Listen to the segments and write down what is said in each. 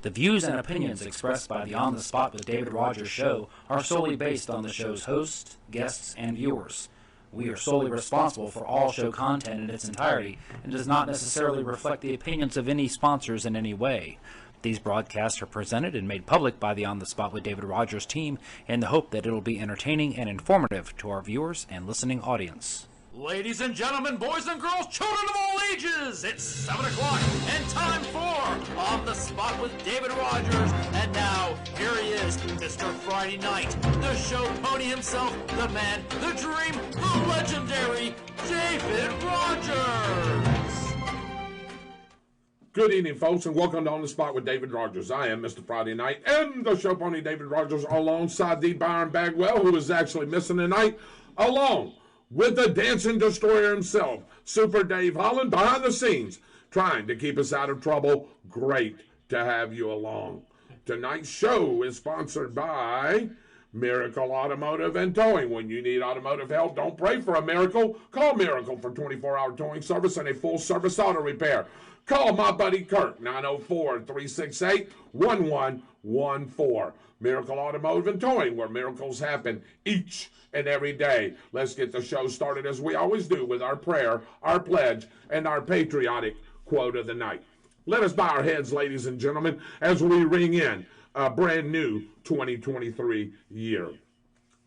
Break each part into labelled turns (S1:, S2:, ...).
S1: The views and opinions expressed by the On the Spot with David Rodgers show are solely based on the show's hosts, guests, and viewers. We are solely responsible for all show content in its entirety and does not necessarily reflect the opinions of any sponsors in any way. These broadcasts are presented and made public by the On the Spot with David Rodgers team in the hope that it will be entertaining and informative to our viewers and listening audience.
S2: Ladies and gentlemen, boys and girls, children of all ages, it's 7 o'clock and time for On the Spot with David Rodgers. And now, here he is, Mr. Friday Night, the show pony himself, the man, the dream, the legendary David Rodgers.
S3: Good evening, folks, and welcome to On the Spot with David Rodgers. I am Mr. Friday Night and the show pony David Rodgers alongside the Byron Bagwell, who is actually missing tonight, along with the dancing destroyer himself, Super Dave Holland, behind the scenes, trying to keep us out of trouble. Great to have you along. Tonight's show is sponsored by Miracle Automotive and Towing. When you need automotive help, don't pray for a miracle. Call Miracle for 24-hour towing service and a full-service auto repair. Call my buddy Kirk, 904-368-1114. Miracle Automotive and Towing, where miracles happen each and every day. Let's get the show started as we always do with our prayer, our pledge, and our patriotic quote of the night. Let us bow our heads, ladies and gentlemen, as we ring in a brand new 2023 year.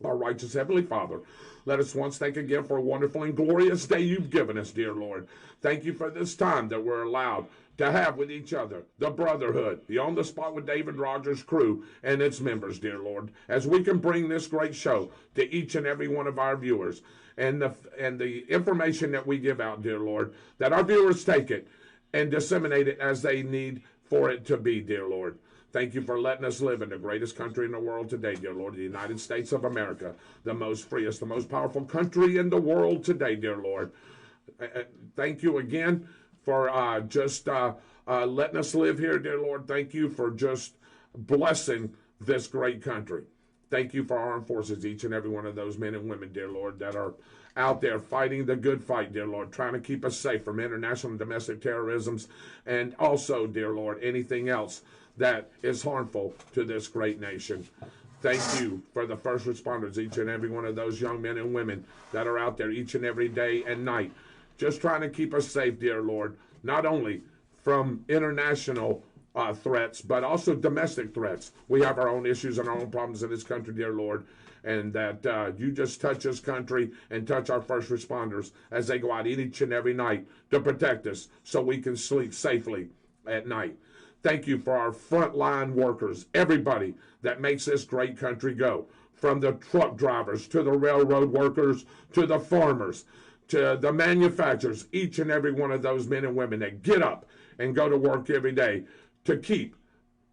S3: Our righteous Heavenly Father, let us once thank again for a wonderful and glorious day you've given us, dear Lord. Thank you for this time that we're allowed to have with each other, the brotherhood, the On the Spot with David Rodgers crew and its members, dear Lord, as we can bring this great show to each and every one of our viewers. And the information that we give out, dear Lord, that our viewers take it and disseminate it as they need for it to be, dear Lord. Thank you for letting us live in the greatest country in the world today, dear Lord, the United States of America, the most freest, the most powerful country in the world today, dear Lord. Thank you again for letting us live here, dear Lord. Thank you for just blessing this great country. Thank you for our armed forces, each and every one of those men and women, dear Lord, that are out there fighting the good fight, dear Lord, trying to keep us safe from international and domestic terrorisms, and also, dear Lord, anything else that is harmful to this great nation. Thank you for the first responders, each and every one of those young men and women that are out there each and every day and night, just trying to keep us safe, dear Lord, not only from international threats, but also domestic threats. We have our own issues and our own problems in this country, dear Lord, and that you just touch this country and touch our first responders as they go out each and every night to protect us so we can sleep safely at night. Thank you for our frontline workers, everybody that makes this great country go, from the truck drivers to the railroad workers to the farmers to the manufacturers, each and every one of those men and women that get up and go to work every day to keep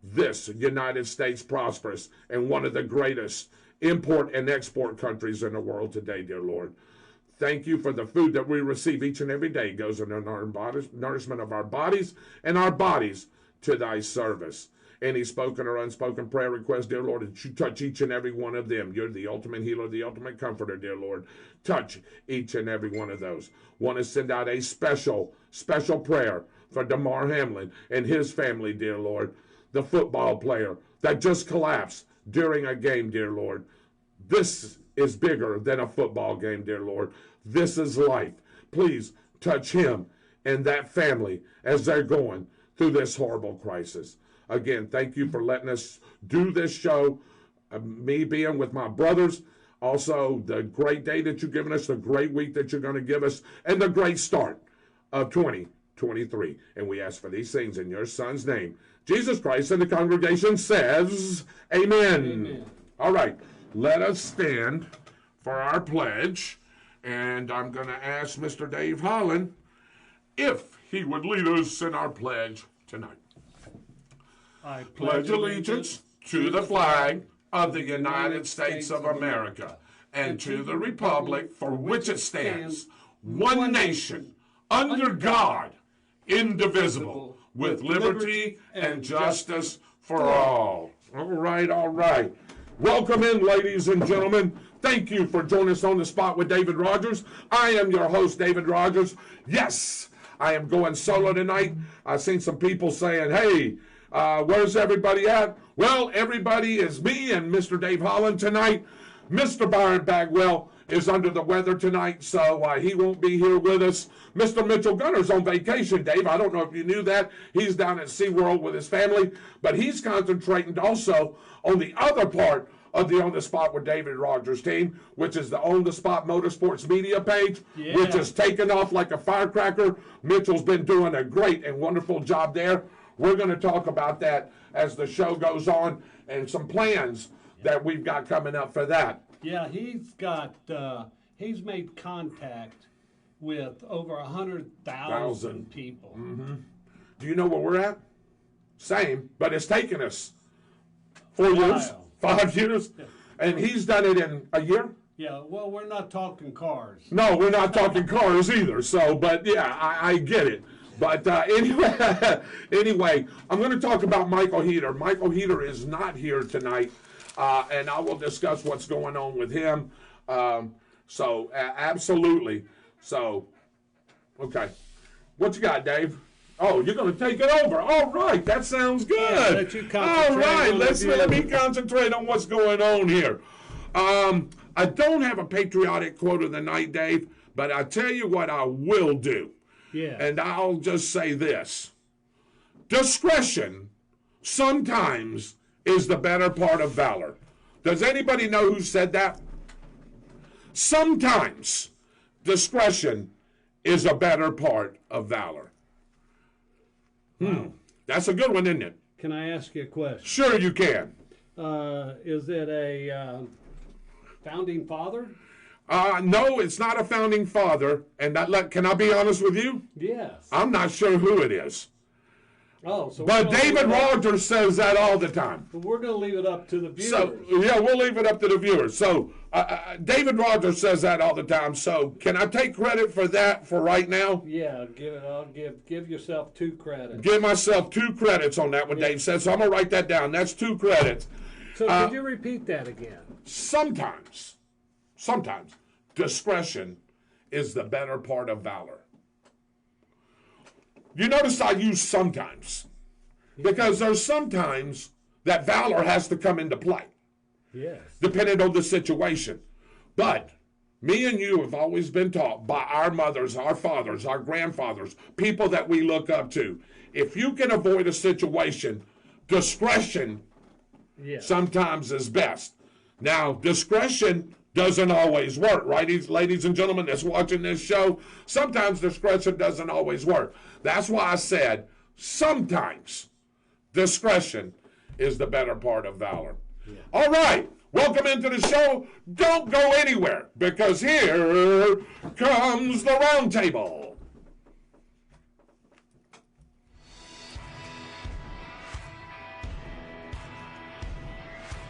S3: this United States prosperous and one of the greatest import and export countries in the world today, dear Lord. Thank you for the food that we receive each and every day. It goes in the nourishment of our bodies and our bodies to thy service. Any spoken or unspoken prayer request, dear Lord, that you touch each and every one of them. You're the ultimate healer, the ultimate comforter, dear Lord. Touch each and every one of those. Want to send out a special prayer for Damar Hamlin and his family, dear Lord, the football player that just collapsed during a game, dear Lord. This is bigger than a football game, dear Lord. This is life. Please touch him and that family as they're going through this horrible crisis. Again, thank you for letting us do this show, me being with my brothers, also the great day that you've given us, the great week that you're going to give us, and the great start of 2023. And we ask for these things in your Son's name, Jesus Christ, and the congregation says, Amen. Amen. All right, let us stand for our pledge, and I'm going to ask Mr. Dave Holland if he would lead us in our pledge tonight.
S4: I
S3: pledge allegiance to the flag of the United States of America and to the republic for which it stands, one nation, under God, indivisible, with liberty and justice for all. All right. Welcome in, ladies and gentlemen. Thank you for joining us on the spot with David Rodgers. I am your host, David Rodgers. Yes, I am going solo tonight. I've seen some people saying, hey, Where's everybody at? Well, everybody is me and Mr. Dave Holland tonight. Mr. Byron Bagwell is under the weather tonight, so he won't be here with us. Mr. Mitchell Gunner's on vacation, Dave. I don't know if you knew that. He's down at SeaWorld with his family, but he's concentrating also on the other part of the On the Spot with David Rodgers team, which is the On the Spot Motorsports media page, which is taking off like a firecracker. Mitchell's been doing a great and wonderful job there. We're going to talk about that as the show goes on and some plans that we've got coming up for that.
S4: Yeah, he's made contact with over 100,000 people.
S3: Mm-hmm. Do you know where we're at? Same, but it's taken us 4 years, 5 years, and he's done it in a year.
S4: Yeah, well, we're not talking cars.
S3: No, we're not talking cars either. So, but yeah, I get it. But anyway, I'm going to talk about Michael Heater. Michael Heater is not here tonight, and I will discuss what's going on with him. Absolutely. So, okay. What you got, Dave? Oh, you're going to take it over. All right, that sounds good.
S4: Yeah, let you concentrate.
S3: All right, let me concentrate on what's going on here. I don't have a patriotic quote of the night, Dave, but I tell you what I will do.
S4: Yeah.
S3: And I'll just say this. Discretion sometimes is the better part of valor. Does anybody know who said that? Sometimes discretion is a better part of valor. That's a good one, isn't it?
S4: Can I ask you a question?
S3: Sure you can.
S4: Is it a founding father?
S3: No, it's not a founding father. And can I be honest with you?
S4: Yes.
S3: I'm not sure who it is.
S4: Oh, so
S3: but David Rodgers says that all the time.
S4: But we're going to leave it up to the viewers.
S3: So, yeah, we'll leave it up to the viewers. So David Rodgers says that all the time. So can I take credit for that for right now?
S4: Yeah, give yourself 2 credits.
S3: Give myself 2 credits on that one, Dave says. So I'm going to write that down. That's 2 credits.
S4: So could you repeat that again?
S3: Sometimes, discretion is the better part of valor. You notice I use sometimes because there's sometimes that valor has to come into play.
S4: Yes.
S3: Depending on the situation. But me and you have always been taught by our mothers, our fathers, our grandfathers, people that we look up to. If you can avoid a situation, discretion sometimes is best. Now, discretion doesn't always work, right? Ladies and gentlemen that's watching this show, sometimes discretion doesn't always work. That's why I said sometimes discretion is the better part of valor. Yeah. All right, welcome into the show. Don't go anywhere because here comes the roundtable.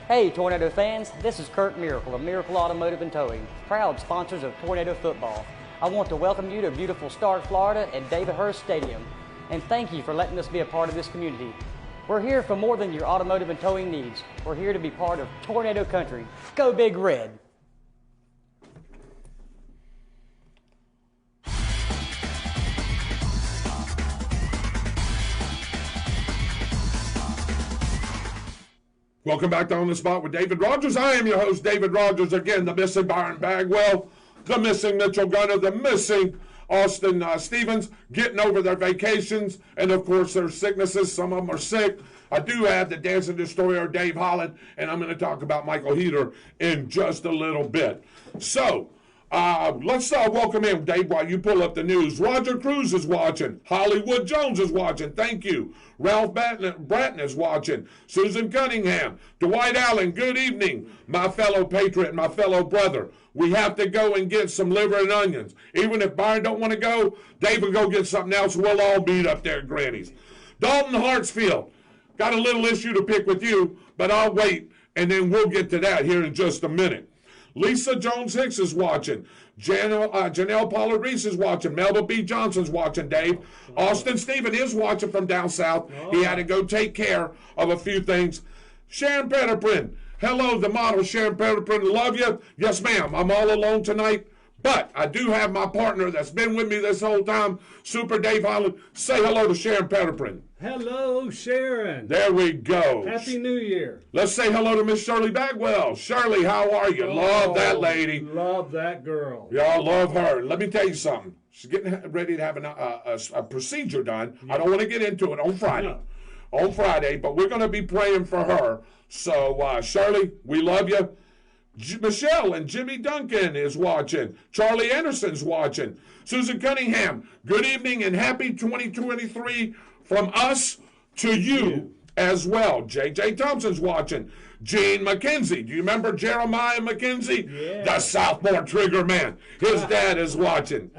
S5: Hey Tornado fans, this is Kurt Miracle of Miracle Automotive and Towing, proud sponsors of Tornado Football. I want to welcome you to beautiful Stark, Florida at David Hurst Stadium, and thank you for letting us be a part of this community. We're here for more than your automotive and towing needs. We're here to be part of Tornado Country. Go Big Red!
S3: Welcome back to On the Spot with David Rodgers. I am your host, David Rodgers. Again, the missing Byron Bagwell, the missing Mitchell Gunner, the missing Austin Stevens, getting over their vacations, and of course their sicknesses. Some of them are sick. I do have the Dancing Destroyer, Dave Holland, and I'm going to talk about Michael Heater in just a little bit. So, let's welcome in, Dave, while you pull up the news. Roger Cruz is watching. Hollywood Jones is watching. Thank you. Ralph Bratton is watching. Susan Cunningham. Dwight Allen, good evening. My fellow patriot, my fellow brother. We have to go and get some liver and onions. Even if Byron don't want to go, Dave will go get something else. We'll all meet up there at Granny's. Dalton Hartsfield. Got a little issue to pick with you, but I'll wait, and then we'll get to that here in just a minute. Lisa Jones-Hicks is watching. Janelle Pollard-Reese is watching. Melba B. Johnson's watching, Dave. Austin Stephen is watching from down south. He had to go take care of a few things. Sharon Petterprin. Hello, the model, Sharon Petterprin. Love you. Yes, ma'am. I'm all alone tonight. But I do have my partner that's been with me this whole time, Super Dave Holland. Say hello to Sharon Petterprin.
S4: Hello, Sharon.
S3: There we go.
S4: Happy New Year.
S3: Let's say hello to Miss Shirley Bagwell. Shirley, how are you? Love that lady.
S4: Love that girl.
S3: Y'all love her. Let me tell you something. She's getting ready to have a procedure done. I don't want to get into it on Friday.
S4: No.
S3: On Friday, but we're going to be praying for her. So, Shirley, we love you. Michelle and Jimmy Duncan is watching. Charlie Anderson's watching. Susan Cunningham, good evening and happy 2023 from us to you as well. J.J. Thompson's watching. Gene McKenzie. Do you remember Jeremiah McKenzie?
S4: Yeah.
S3: The Southmore Trigger Man. His dad is watching.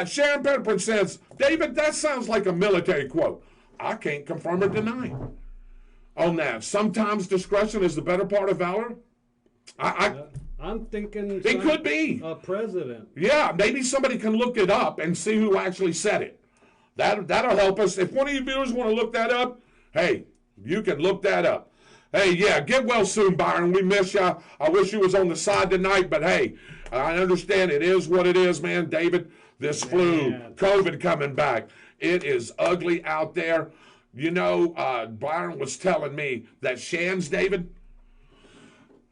S3: Sharon Petterprin says, David, that sounds like a military quote. I can't confirm or deny on that. Sometimes discretion is the better part of valor.
S4: I'm thinking
S3: It could be.
S4: a president.
S3: Yeah, maybe somebody can look it up and see who actually said it. That'll help us. If one of you viewers want to look that up, hey, you can look that up. Hey, yeah, get well soon, Byron. We miss you. I wish you was on the side tonight, but hey, I understand it is what it is, man. David, this flu, COVID coming back. It is ugly out there. You know, Byron was telling me that Shands, David,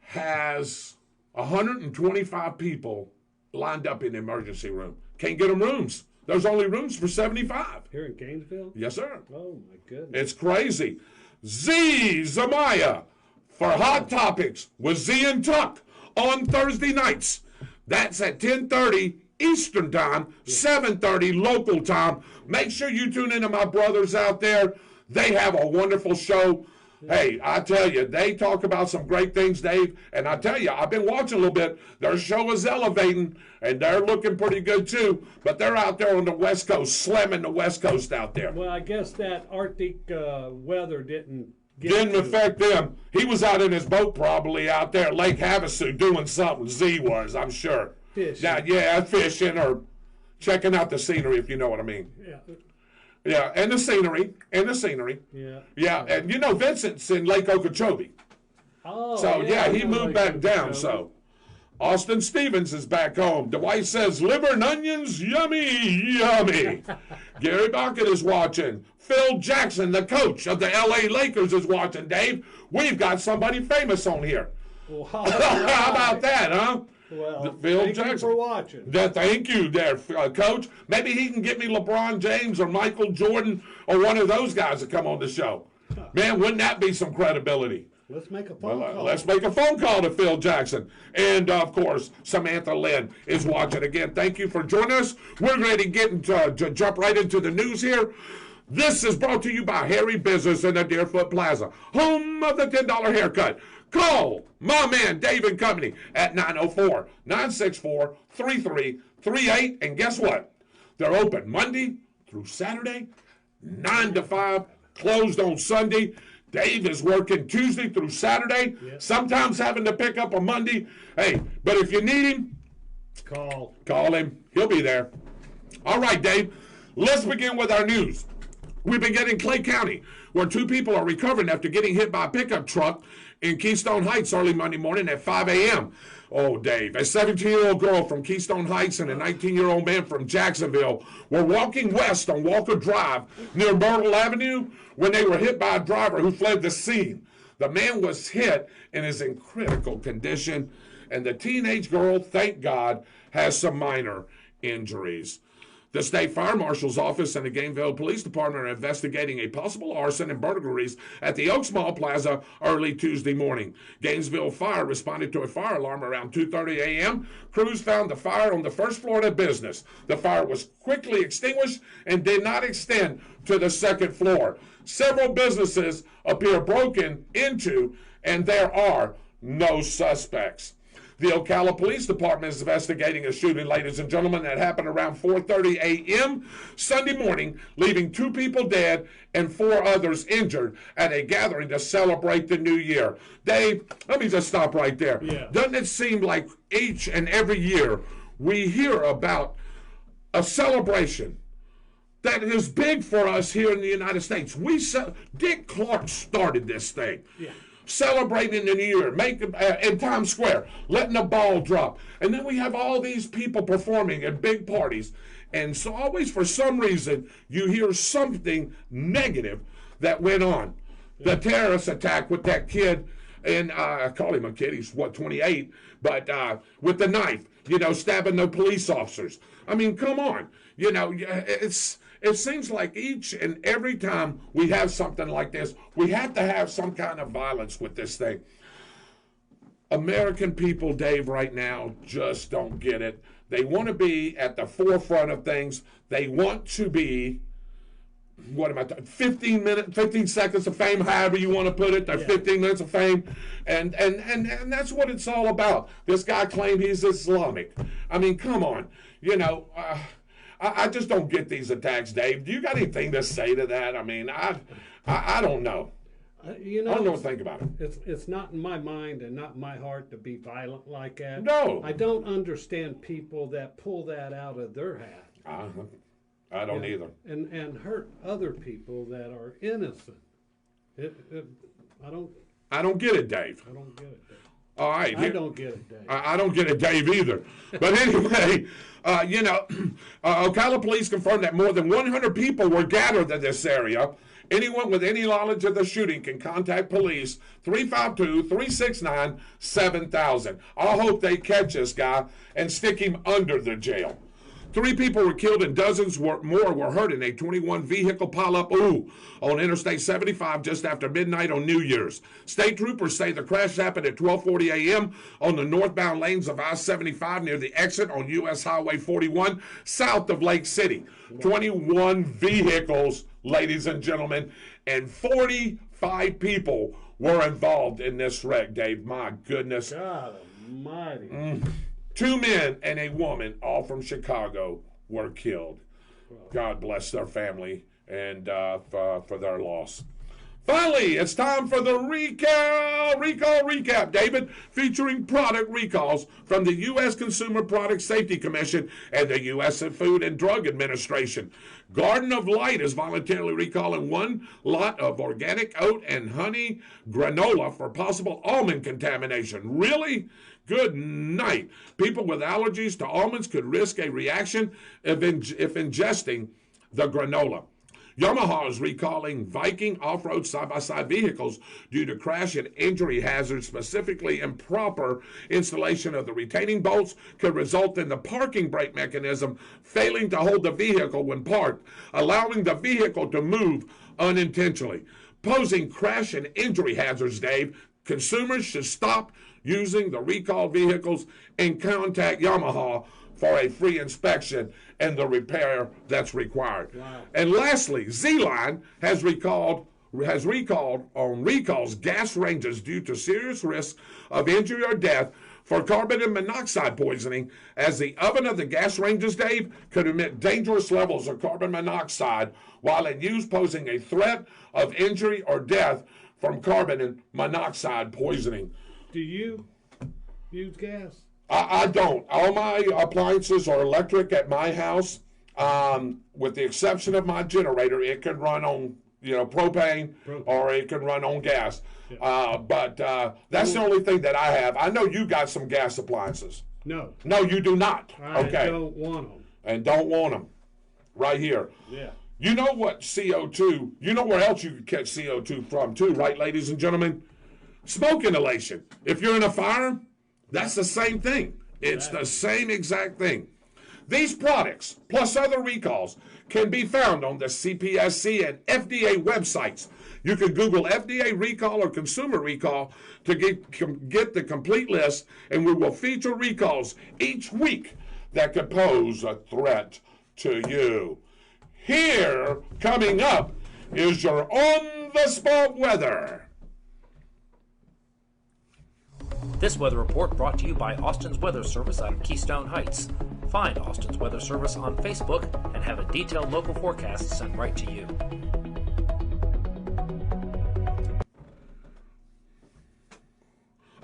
S3: has 125 people lined up in the emergency room. Can't get them rooms. There's only rooms for 75.
S4: Here in Gainesville?
S3: Yes, sir.
S4: Oh, my goodness.
S3: It's crazy. Z Zamaya for Hot Topics with Z and Tuck on Thursday nights. That's at 10:30 Eastern Time, 7:30 local time. Make sure you tune in to my brothers out there. They have a wonderful show. Hey, I tell you, they talk about some great things, Dave. And I tell you, I've been watching a little bit. Their show is elevating, and they're looking pretty good, too. But they're out there on the West Coast, slamming the West Coast out there.
S4: Well, I guess that Arctic weather didn't
S3: affect them. He was out in his boat probably out there at Lake Havasu doing something. Z was, I'm sure.
S4: Fishing.
S3: Yeah, fishing or checking out the scenery, if you know what I mean.
S4: Yeah.
S3: Yeah, and the scenery.
S4: Yeah.
S3: Yeah, and you know Vincent's in Lake Okeechobee.
S4: Oh,
S3: So, yeah, he moved
S4: Lake
S3: back down,
S4: Okeechobee.
S3: so. Austin Stevens is back home. Dwight says, liver and onions, yummy, yummy. Gary Bucket is watching. Phil Jackson, the coach of the L.A. Lakers, is watching, Dave. We've got somebody famous on here.
S4: Wow.
S3: How about that, huh?
S4: Well,
S3: Phil
S4: thank
S3: Jackson.
S4: you for watching.
S3: Thank you there, Coach. Maybe he can get me LeBron James or Michael Jordan or one of those guys to come on the show. Man, wouldn't that be some credibility?
S4: Let's make a phone call.
S3: Let's make a phone call to Phil Jackson. And, of course, Samantha Lynn is watching. Again, thank you for joining us. We're ready to get to jump right into the news here. This is brought to you by Harry Business in the Deerfoot Plaza, home of the $10 haircut. Call my man Dave and Company at 904-964-3338. And guess what? They're open Monday through Saturday, 9 to 5, closed on Sunday. Dave is working Tuesday through Saturday, sometimes having to pick up a Monday. Hey, but if you need him, call him. He'll be there. All right, Dave, let's begin with our news. We've been getting Clay County, where 2 people are recovering after getting hit by a pickup truck in Keystone Heights early Monday morning at 5 a.m. Oh, Dave, a 17-year-old girl from Keystone Heights and a 19-year-old man from Jacksonville were walking west on Walker Drive near Myrtle Avenue when they were hit by a driver who fled the scene. The man was hit and is in critical condition, and the teenage girl, thank God, has some minor injuries. The State Fire Marshal's Office and the Gainesville Police Department are investigating a possible arson and burglaries at the Oaks Mall Plaza early Tuesday morning. Gainesville Fire responded to a fire alarm around 2:30 a.m. Crews found the fire on the first floor of the business. The fire was quickly extinguished and did not extend to the second floor. Several businesses appear broken into, and there are no suspects. The Ocala Police Department is investigating a shooting, ladies and gentlemen, that happened around 4:30 a.m. Sunday morning, leaving 2 people dead and 4 others injured at a gathering to celebrate the new year. Dave, let me just stop right there.
S4: Yeah.
S3: Doesn't it seem like each and every year we hear about a celebration that is big for us here in the United States? Dick Clark started this thing.
S4: Yeah.
S3: celebrating the New Year, in Times Square, letting the ball drop. And then we have all these people performing at big parties. And so always, for some reason, you hear something negative that went on. The terrorist attack with that kid, and I call him a kid, he's 28, but with the knife, stabbing the police officers. I mean, come on. It seems like each and every time we have something like this, we have to have some kind of violence with this thing. American people, Dave, right now just don't get it. They want to be at the forefront of things. They want to be, 15 seconds of fame, however you want to put it. They're 15 minutes of fame. And that's what it's all about. This guy claimed he's Islamic. I mean, come on. I just don't get these attacks, Dave. Do you got anything to say to that? I mean, I don't know. I don't know what to think about it.
S4: It's not in my mind and not in my heart to be violent like that.
S3: No.
S4: I don't understand people that pull that out of their hat.
S3: I don't either.
S4: And hurt other people that are innocent.
S3: I don't get it, Dave.
S4: I don't get it, Dave.
S3: All right.
S4: I don't get it, Dave.
S3: I don't get it, Dave, either. But anyway, Ocala police confirmed that more than 100 people were gathered in this area. Anyone with any knowledge of the shooting can contact police, 352-369-7000. I hope they catch this guy and stick him under the jail. 3 people were killed and dozens more were hurt in a 21 vehicle pileup on Interstate 75 just after midnight on New Year's. State troopers say the crash happened at 12:40 a.m. on the northbound lanes of I-75 near the exit on U.S. Highway 41 south of Lake City. 21 vehicles, ladies and gentlemen, and 45 people were involved in this wreck, Dave. My goodness.
S4: God almighty.
S3: 2 men and a woman, all from Chicago, were killed. God bless their family and for their loss. Finally, it's time for the recall recap, David, featuring product recalls from the U.S. Consumer Product Safety Commission and the U.S. Food and Drug Administration. Garden of Light is voluntarily recalling 1 lot of organic oat and honey granola for possible almond contamination. Really? Good night. People with allergies to almonds could risk a reaction if ingesting the granola. Yamaha is recalling Viking off-road side-by-side vehicles due to crash and injury hazards, specifically improper installation of the retaining bolts could result in the parking brake mechanism failing to hold the vehicle when parked, allowing the vehicle to move unintentionally, posing crash and injury hazards, Dave. Consumers should stop using the recalled vehicles and contact Yamaha for a free inspection and the repair that's required. Wow. And lastly, Z-Line has recalled on recalls gas ranges due to serious risk of injury or death for carbon monoxide poisoning, as the oven of the gas ranges, Dave, could emit dangerous levels of carbon monoxide while in use, posing a threat of injury or death from carbon monoxide poisoning.
S4: Do you use gas?
S3: I don't. All my appliances are electric at my house. With the exception of my generator, it can run on propane, or it can run on gas. Yeah. But that's the only thing that I have. I know you got some gas appliances.
S4: No.
S3: No, you do not.
S4: I don't want them.
S3: And don't want them. Right here.
S4: Yeah.
S3: You know what CO2, you know where else you can catch CO2 from too, right, ladies and gentlemen? Smoke inhalation. If you're in a fire, that's the same thing. It's the same exact thing. These products, plus other recalls, can be found on the CPSC and FDA websites. You can Google FDA recall or consumer recall to get the complete list, and we will feature recalls each week that could pose a threat to you. Here, coming up, is your on-the-spot weather.
S1: This weather report brought to you by Austin's Weather Service out of Keystone Heights. Find Austin's Weather Service on Facebook and have a detailed local forecast sent right to you.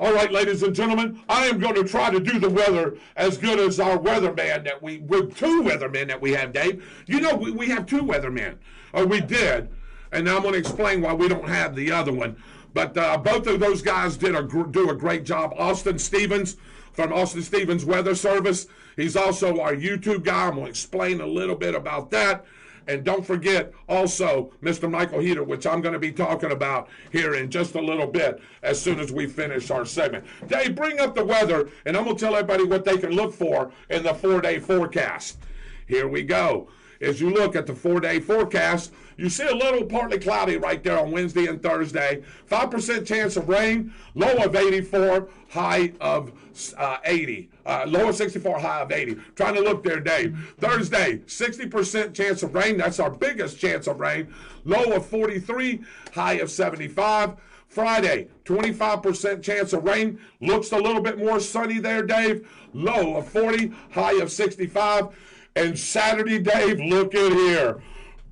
S3: All right, ladies and gentlemen, I am going to try to do the weather as good as our weatherman with 2 weathermen that we have, Dave. You know, we have 2 weathermen, or we did, and now I'm going to explain why we don't have the other one. But both of those guys do a great job. Austin Stevens from Austin Stevens Weather Service. He's also our YouTube guy. I'm going to explain a little bit about that. And don't forget also Mr. Michael Heater, which I'm going to be talking about here in just a little bit as soon as we finish our segment. Dave, bring up the weather, and I'm going to tell everybody what they can look for in the 4-day forecast. Here we go. As you look at the 4-day forecast, you see a little partly cloudy right there on Wednesday and Thursday. 5% chance of rain, low of 84, high of 80. Low of 64, high of 80. Trying to look there, Dave. Thursday, 60% chance of rain. That's our biggest chance of rain. Low of 43, high of 75. Friday, 25% chance of rain. Looks a little bit more sunny there, Dave. Low of 40, high of 65. And Saturday, Dave, look at here.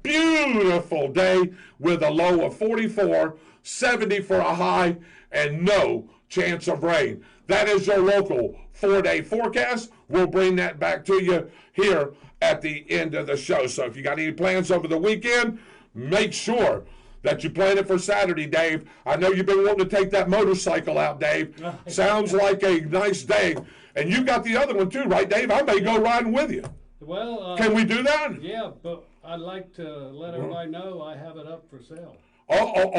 S3: Beautiful day with a low of 44, 70 for a high, and no chance of rain. That is your local 4-day forecast. We'll bring that back to you here at the end of the show. So if you got any plans over the weekend, make sure that you plan it for Saturday, Dave. I know you've been wanting to take that motorcycle out, Dave. Sounds like a nice day. And you got the other one too, right, Dave? I may go riding with you.
S4: Well,
S3: can we do that?
S4: Yeah, but I'd like to let everybody know I have it up for sale.
S3: Oh.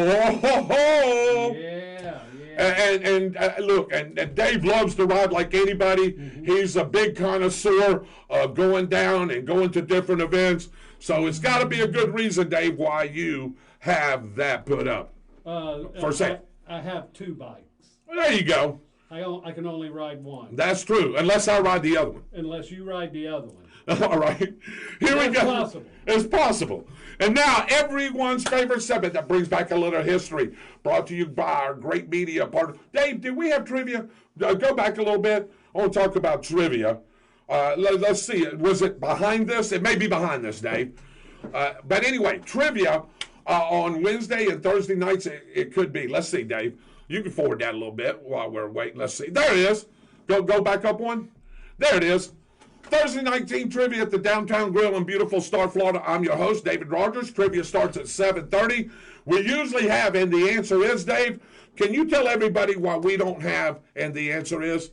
S4: Yeah.
S3: And look, and Dave loves to ride like anybody. Mm-hmm. He's a big connoisseur of going down and going to different events. So it's got to be a good reason, Dave, why you have that put up for sale.
S4: I have 2 bikes.
S3: Well, there you go.
S4: I can only ride one.
S3: That's true, unless I ride the other one.
S4: Unless you ride the other one.
S3: All right. Here we go.
S4: Possible.
S3: It's possible. And now, everyone's favorite segment that brings back a little history, brought to you by our great media partner. Dave, did we have trivia? Go back a little bit. I want to talk about trivia. Let's see. Was it behind this? It may be behind this, Dave. But anyway, trivia on Wednesday and Thursday nights, it could be. Let's see, Dave. You can forward that a little bit while we're waiting. Let's see. There it is. Go back up one. There it is. Thursday night team trivia at the Downtown Grill in beautiful Star, Florida. I'm your host, David Rodgers. Trivia starts at 7:30. We usually have, and the answer is, Dave, can you tell everybody why we don't have, and the answer is,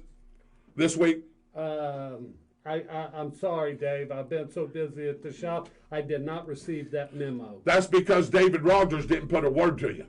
S3: this week?
S4: I'm sorry, Dave. I've been so busy at the shop, I did not receive that memo.
S3: That's because David Rodgers didn't put a word to you.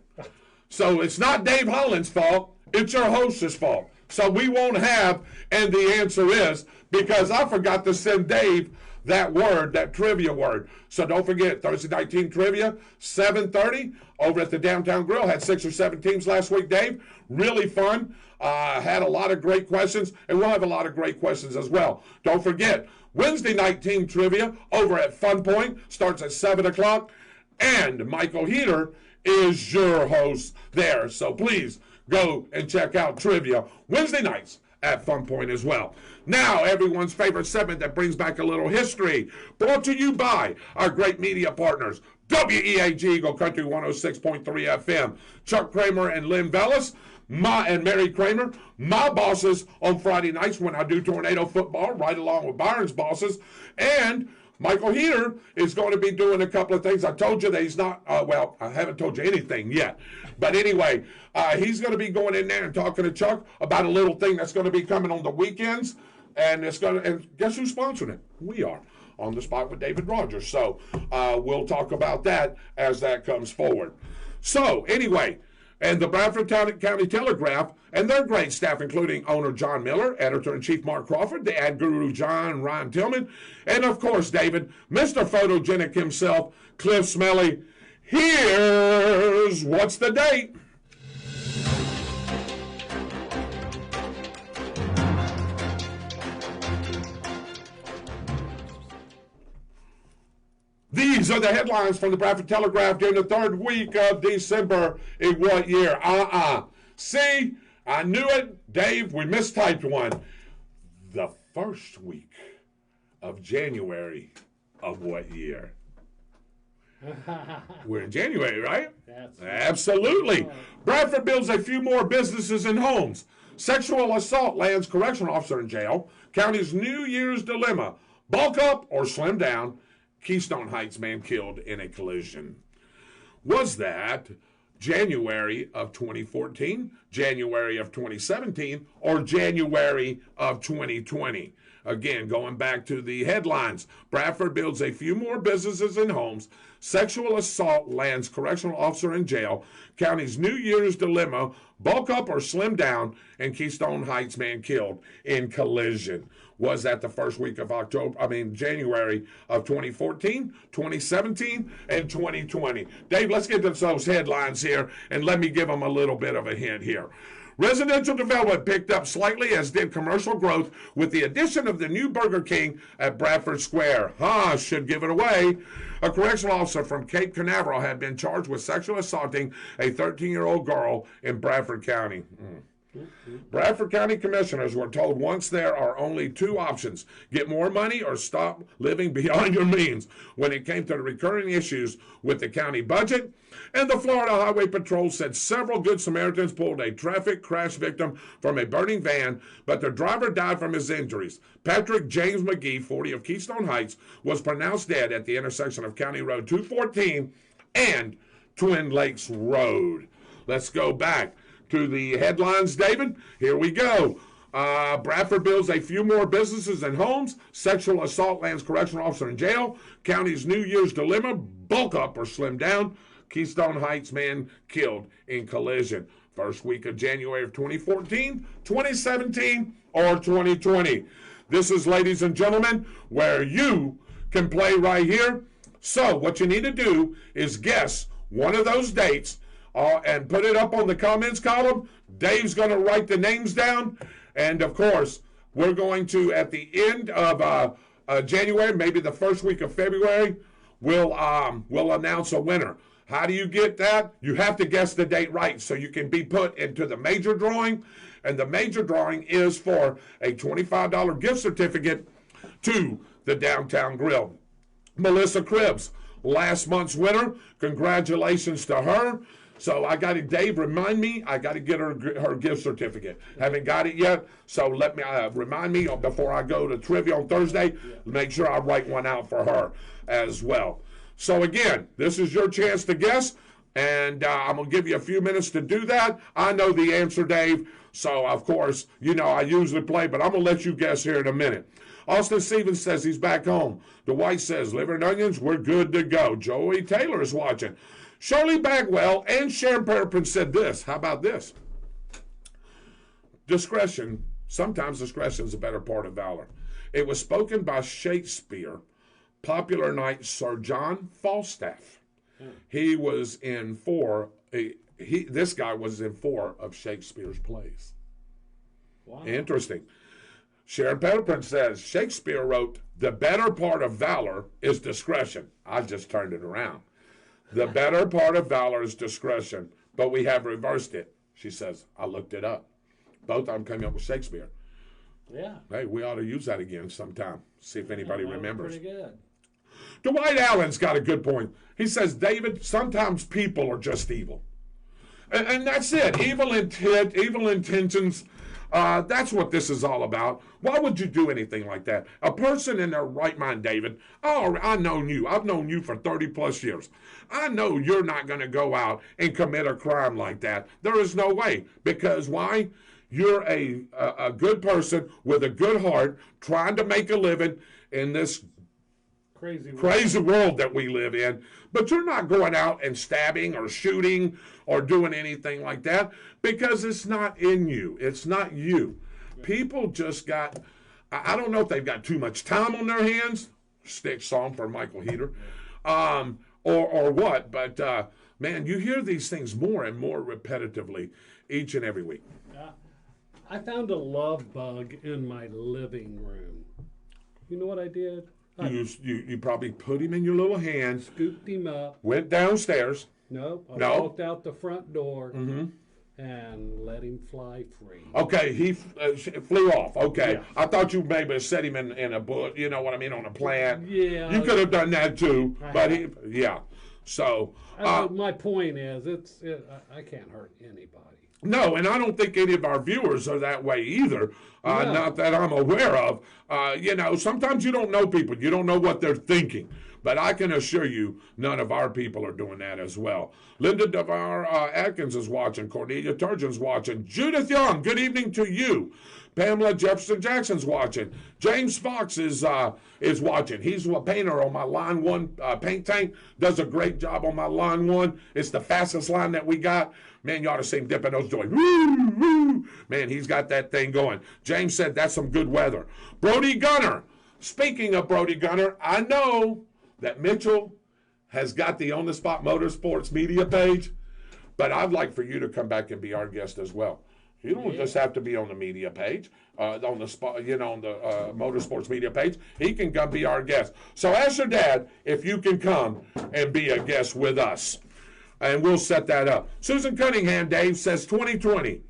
S3: So it's not Dave Holland's fault. It's your host's fault. So we won't have, and the answer is, because I forgot to send Dave that word, that trivia word. So don't forget, Thursday night team trivia, 7:30 over at the Downtown Grill. Had 6 or 7 teams last week, Dave. Really fun. Had a lot of great questions, and we'll have a lot of great questions as well. Don't forget, Wednesday night team trivia over at Fun Point starts at 7 o'clock, and Michael Heater is your host there. So please go and check out trivia Wednesday nights at Fun Point as well. Now, everyone's favorite segment that brings back a little history, brought to you by our great media partners, WEAG Eagle Country 106.3 FM, Chuck Kramer and Lynn Vellis, and Mary Kramer, my bosses on Friday nights when I do tornado football, right along with Byron's bosses, and Michael Heater is going to be doing a couple of things. I told you that he's not, well, I haven't told you anything yet. But anyway, he's going to be going in there and talking to Chuck about a little thing that's going to be coming on the weekends. And and guess who's sponsoring it? We are, on the spot with David Rodgers. So we'll talk about that as that comes forward. So anyway, and the Bradford County Telegraph and their great staff, including owner John Miller, editor-in-chief Mark Crawford, the ad guru John and Ryan Tillman, and of course, David, Mr. Photogenic himself, Cliff Smelly. Here's what's the date. These are the headlines from the Bradford Telegraph during the 3rd week of December in what year? See, I knew it, Dave. We mistyped one. The 1st week of January of what year? We're in January, right? Absolutely. Bradford builds a few more businesses and homes. Sexual assault lands correctional officer in jail. County's New Year's dilemma: bulk up or slim down. Keystone Heights man killed in a collision. Was that January of 2014, January of 2017, or January of 2020. Again, going back to the headlines, Bradford builds a few more businesses and homes. Sexual assault lands correctional officer in jail. County's New Year's dilemma, bulk up or slim down, and Keystone Heights man killed in collision. Was that the first week of January of 2014, 2017, and 2020? Dave, let's get to those headlines here, and let me give them a little bit of a hint here. Residential development picked up slightly, as did commercial growth, with the addition of the new Burger King at Bradford Square. Should give it away. A correctional officer from Cape Canaveral had been charged with sexually assaulting a 13-year-old girl in Bradford County. Bradford County commissioners were told once there are only two options: get more money or stop living beyond your means when it came to the recurring issues with the county budget. And the Florida Highway Patrol said several Good Samaritans pulled a traffic crash victim from a burning van, but the driver died from his injuries. Patrick James McGee, 40, of Keystone Heights, was pronounced dead at the intersection of County Road 214 and Twin Lakes Road. Let's go back to the headlines, David. Here we go. Bradford builds a few more businesses and homes. Sexual assault lands correctional officer in jail. County's New Year's dilemma, bulk up or slim down. Keystone Heights man killed in collision. First week of January of 2014, 2017, or 2020. This is, ladies and gentlemen, where you can play right here. So what you need to do is guess one of those dates and put it up on the comments column. Dave's going to write the names down. And, of course, we're going to, at the end of January, maybe the first week of February, we'll announce a winner. How do you get that? You have to guess the date right so you can be put into the major drawing. And the major drawing is for a $25 gift certificate to the Downtown Grill. Melissa Cribbs, last month's winner. Congratulations to her. So I got to, Dave, remind me, I got to get her gift certificate. Haven't got it yet, so let me remind me before I go to trivia on Thursday. Make sure I write one out for her as well. So again, this is your chance to guess, and I'm going to give you a few minutes to do that. I know the answer, Dave, so of course, you know I usually play, but I'm going to let you guess here in a minute. Austin Stevens says he's back home. Dwight says, liver and onions, we're good to go. Joey Taylor is watching. Shirley Bagwell and Sharon Perripin said this. How about this? Discretion, sometimes discretion is a better part of valor. It was spoken by Shakespeare, popular knight Sir John Falstaff. He was in this guy was in 4 of Shakespeare's plays. Wow. Interesting. Sharon Perripin says, Shakespeare wrote, the better part of valor is discretion. I just turned it around. The better part of valor is discretion, but we have reversed it. She says, I looked it up. Both of them came up with Shakespeare.
S4: Yeah.
S3: Hey, we ought to use that again sometime. See if anybody remembers.
S4: Pretty good.
S3: Dwight Allen's got a good point. He says, David, sometimes people are just evil. And that's it. Evil intent, evil intentions. That's what this is all about. Why would you do anything like that? A person in their right mind, David, I've known you. I've known you for 30 plus years. I know you're not going to go out and commit a crime like that. There is no way. Because why? You're a good person with a good heart trying to make a living in this crazy world that we live in. But you're not going out and stabbing or shooting or doing anything like that because it's not in you. It's not you. People just got, I don't know if they've got too much time on their hands, Stitch song for Michael Heater, or what, but man, you hear these things more and more repetitively each and every week.
S4: I found a love bug in my living room. You know what I did?
S3: You probably put him in your little hand,
S4: scooped him up,
S3: went downstairs.
S4: I walked out the front door and let him fly free.
S3: Okay, he flew off. Okay,
S4: yeah.
S3: I thought you maybe set him in a bush, you know what I mean, on a plant.
S4: Yeah.
S3: You could have done that too, but yeah. So.
S4: My point is, I can't hurt anybody.
S3: No, and I don't think any of our viewers are that way either. Not that I'm aware of. Sometimes you don't know people. You don't know what they're thinking. But I can assure you, none of our people are doing that as well. Linda DeVar Atkins is watching. Cornelia Turgeon's watching. Judith Young, good evening to you. Pamela Jefferson Jackson's watching. James Fox is watching. He's a painter on my Line 1 paint tank. Does a great job on my Line 1. It's the fastest line that we got. Man, you ought to see him dipping those joints. Woo, woo. Man, he's got that thing going. James said that's some good weather. Brody Gunner. Speaking of Brody Gunner, I know that Mitchell has got the On the Spot Motorsports media page, but I'd like for you to come back and be our guest as well. You don't just have to be on the media page, on the spot, on the Motorsports media page. He can come be our guest. So ask your dad if you can come and be a guest with us, and we'll set that up. Susan Cunningham, Dave, says 2020.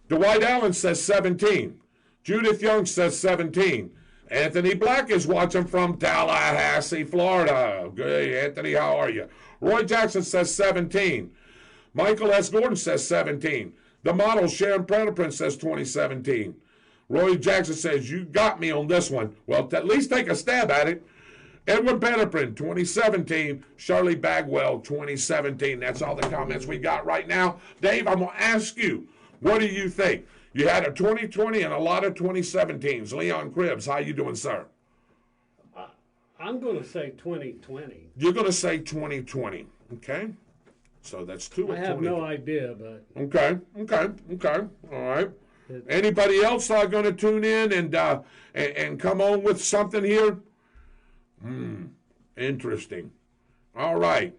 S3: Dwight Allen says 17. Judith Young says 17. Anthony Black is watching from Tallahassee, Florida. Good, Anthony, how are you? Roy Jackson says 17. Michael S. Gordon says 17. The model Sharon Prentice says 2017. Roy Jackson says, you got me on this one. Well, at least take a stab at it. Edward Pettiprin, 2017. Shirley Bagwell, 2017. That's all the comments we got right now. Dave, I'm going to ask you, what do you think? You had a 2020 and a lot of 2017s. Leon Cribbs, how you doing, sir?
S4: I'm going to say 2020.
S3: You're going to say 2020, okay? So that's two.
S4: I have no idea, but
S3: okay. All right. Anybody else going to tune in and come on with something here? Interesting. All right.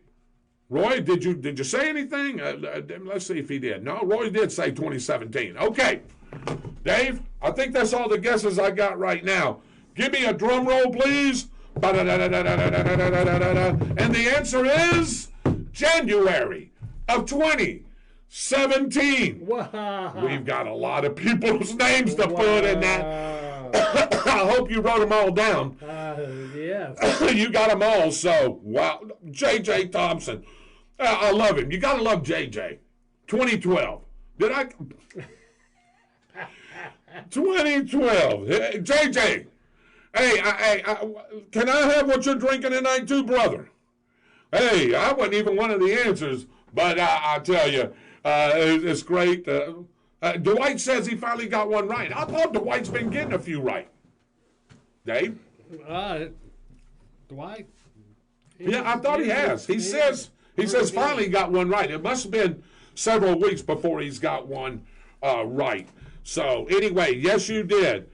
S3: Roy, did you say anything? Let's see if he did. No, Roy did say 2017. Okay. Dave, I think that's all the guesses I got right now. Give me a drum roll, please. And the answer is January of 2017.
S4: Wow.
S3: We've got a lot of people's names to put in that. I hope you wrote them all down.
S4: Yes.
S3: You got them all, so wow. J.J. Thompson. I love him. You got to love J.J. 2012. Did I? 2012. J.J. Hey, can I have what you're drinking tonight too, brother? Hey, I wasn't even one of the answers, but I tell you, it's great. Dwight says he finally got one right. I thought Dwight's been getting a few right. Dave?
S4: Dwight?
S3: Yeah, I thought he has. He says finally got one right. It must have been several weeks before he's got one right. So anyway, yes, you did.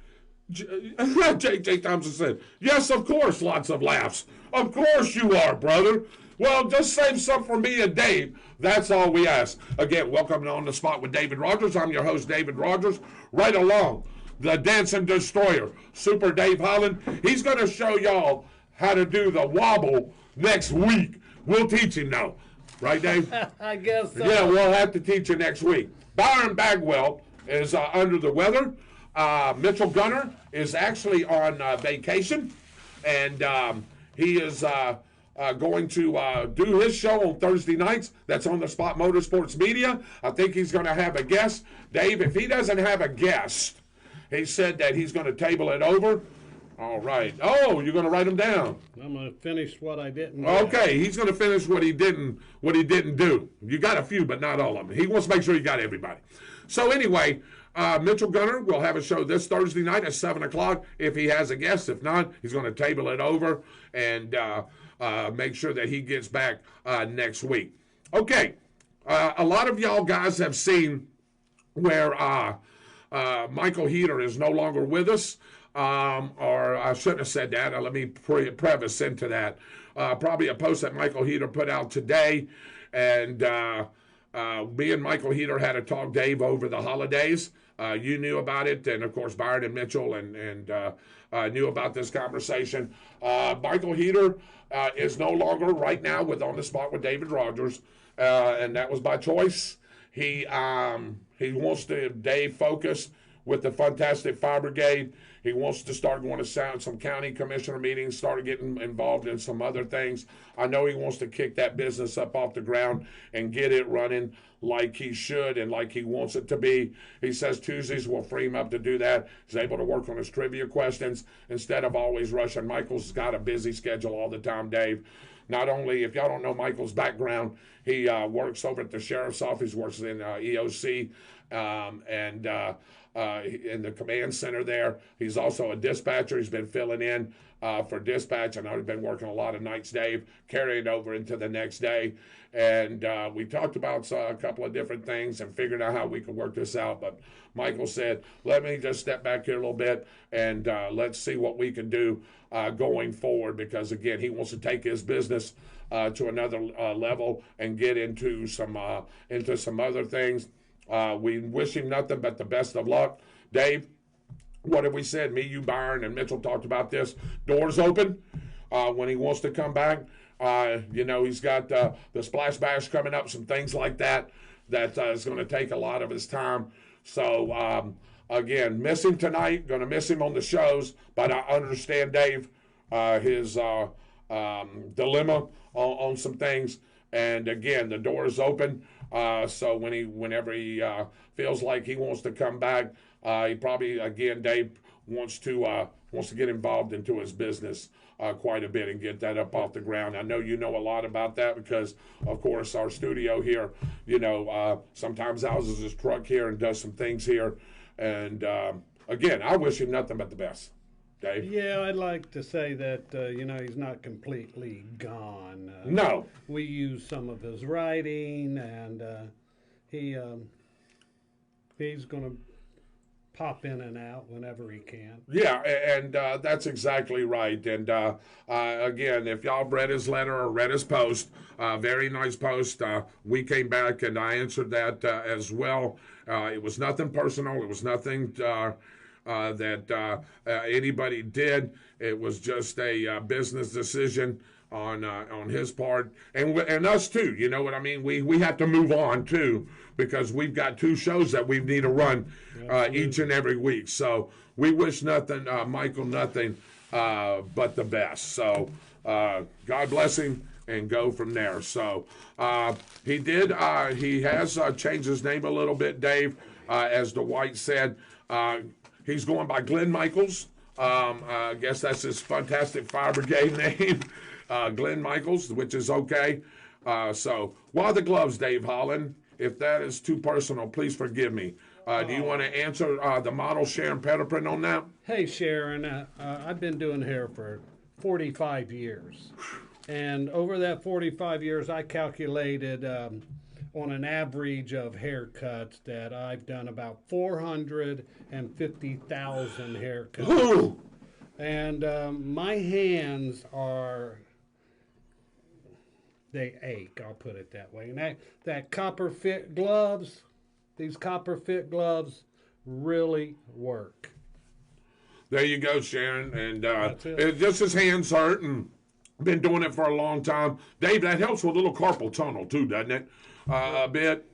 S3: J.J. Thompson said, yes, of course, lots of laughs. Of course you are, brother. Well, just save some for me and Dave. That's all we ask. Again, welcome to On the Spot with David Rodgers. I'm your host, David Rodgers. Right along, the Dancing Destroyer, Super Dave Holland. He's going to show y'all how to do the wobble next week. We'll teach him now. Right, Dave?
S4: I guess so.
S3: Yeah, we'll have to teach you next week. Byron Bagwell is under the weather. Mitchell Gunner is actually on vacation, and he is going to do his show on Thursday nights. That's On the Spot Motorsports Media. I think he's going to have a guest. Dave, if he doesn't have a guest, he said that he's going to table it over. All right. Oh, you're going to write them down.
S4: I'm going to finish what I didn't do.
S3: Okay, he's going to finish what he didn't do. You got a few, but not all of them. He wants to make sure you got everybody. So anyway, Mitchell Gunner will have a show this Thursday night at 7 o'clock if he has a guest. If not, he's going to table it over and make sure that he gets back next week. Okay, a lot of y'all guys have seen where Michael Heater is no longer with us. Or I shouldn't have said that. Let me preface into that. Probably a post that Michael Heater put out today. And me and Michael Heater had a talk, Dave, over the holidays. You knew about it. And, of course, Byron and Mitchell and knew about this conversation. Michael Heater is no longer right now with On the Spot with David Rodgers. And that was by choice. He wants to, Dave, focus with the Fantastic Fire Brigade. He wants to start going to some county commissioner meetings, start getting involved in some other things. I know he wants to kick that business up off the ground and get it running like he should and like he wants it to be. He says Tuesdays will free him up to do that. He's able to work on his trivia questions instead of always rushing. Michael's got a busy schedule all the time, Dave. Not only, if y'all don't know Michael's background, he works over at the sheriff's office, works in EOC, and in the command center there. He's also a dispatcher. He's been filling in for dispatch. I know he's been working a lot of nights, Dave, carrying over into the next day. And we talked about a couple of different things and figured out how we could work this out. But Michael said, let me just step back here a little bit and let's see what we can do going forward, because, again, he wants to take his business to another level and get into some other things. We wish him nothing but the best of luck. Dave, what have we said? Me, you, Byron, and Mitchell talked about this. Doors open when he wants to come back. He's got the Splash Bash coming up, some things like that is going to take a lot of his time. So, again, miss him tonight. Going to miss him on the shows, but I understand, Dave, his dilemma on some things. And, again, the door is open. So whenever he feels like he wants to come back, he probably, again, Dave, wants to get involved into his business quite a bit and get that up off the ground. I know you know a lot about that because, of course, our studio here, sometimes houses his truck here and does some things here. And, again, I wish him nothing but the best. Dave?
S4: Yeah, I'd like to say that, he's not completely gone.
S3: No.
S4: We use some of his writing, and he's going to pop in and out whenever he can.
S3: Yeah, and that's exactly right. And, again, if y'all read his letter or read his post, very nice post. We came back, and I answered that as well. It was nothing personal. It was nothing that anybody did. It was just a business decision on his part, and us too. You know what I mean? We have to move on too, because we've got 2 shows that we need to run each and every week. So we wish nothing, Michael, nothing but the best. So God bless him and go from there. So he has changed his name a little bit, Dave, as Dwight said. He's going by Glenn Michaels. I guess that's his Fantastic Fire Brigade name, Glenn Michaels, which is okay. So, why the gloves, Dave Holland? If that is too personal, please forgive me. Do you want to answer the model Sharon Petterprint on that?
S4: Hey, Sharon, I've been doing hair for 45 years. And over that 45 years, I calculated on an average of haircuts that I've done about 450,000 haircuts.
S3: Ooh.
S4: And my hands they ache, I'll put it that way. And that copper fit gloves, these copper fit gloves really work.
S3: There you go, Sharon. And it's just his hands hurt, and been doing it for a long time. Dave, that helps with a little carpal tunnel too, doesn't it? A bit.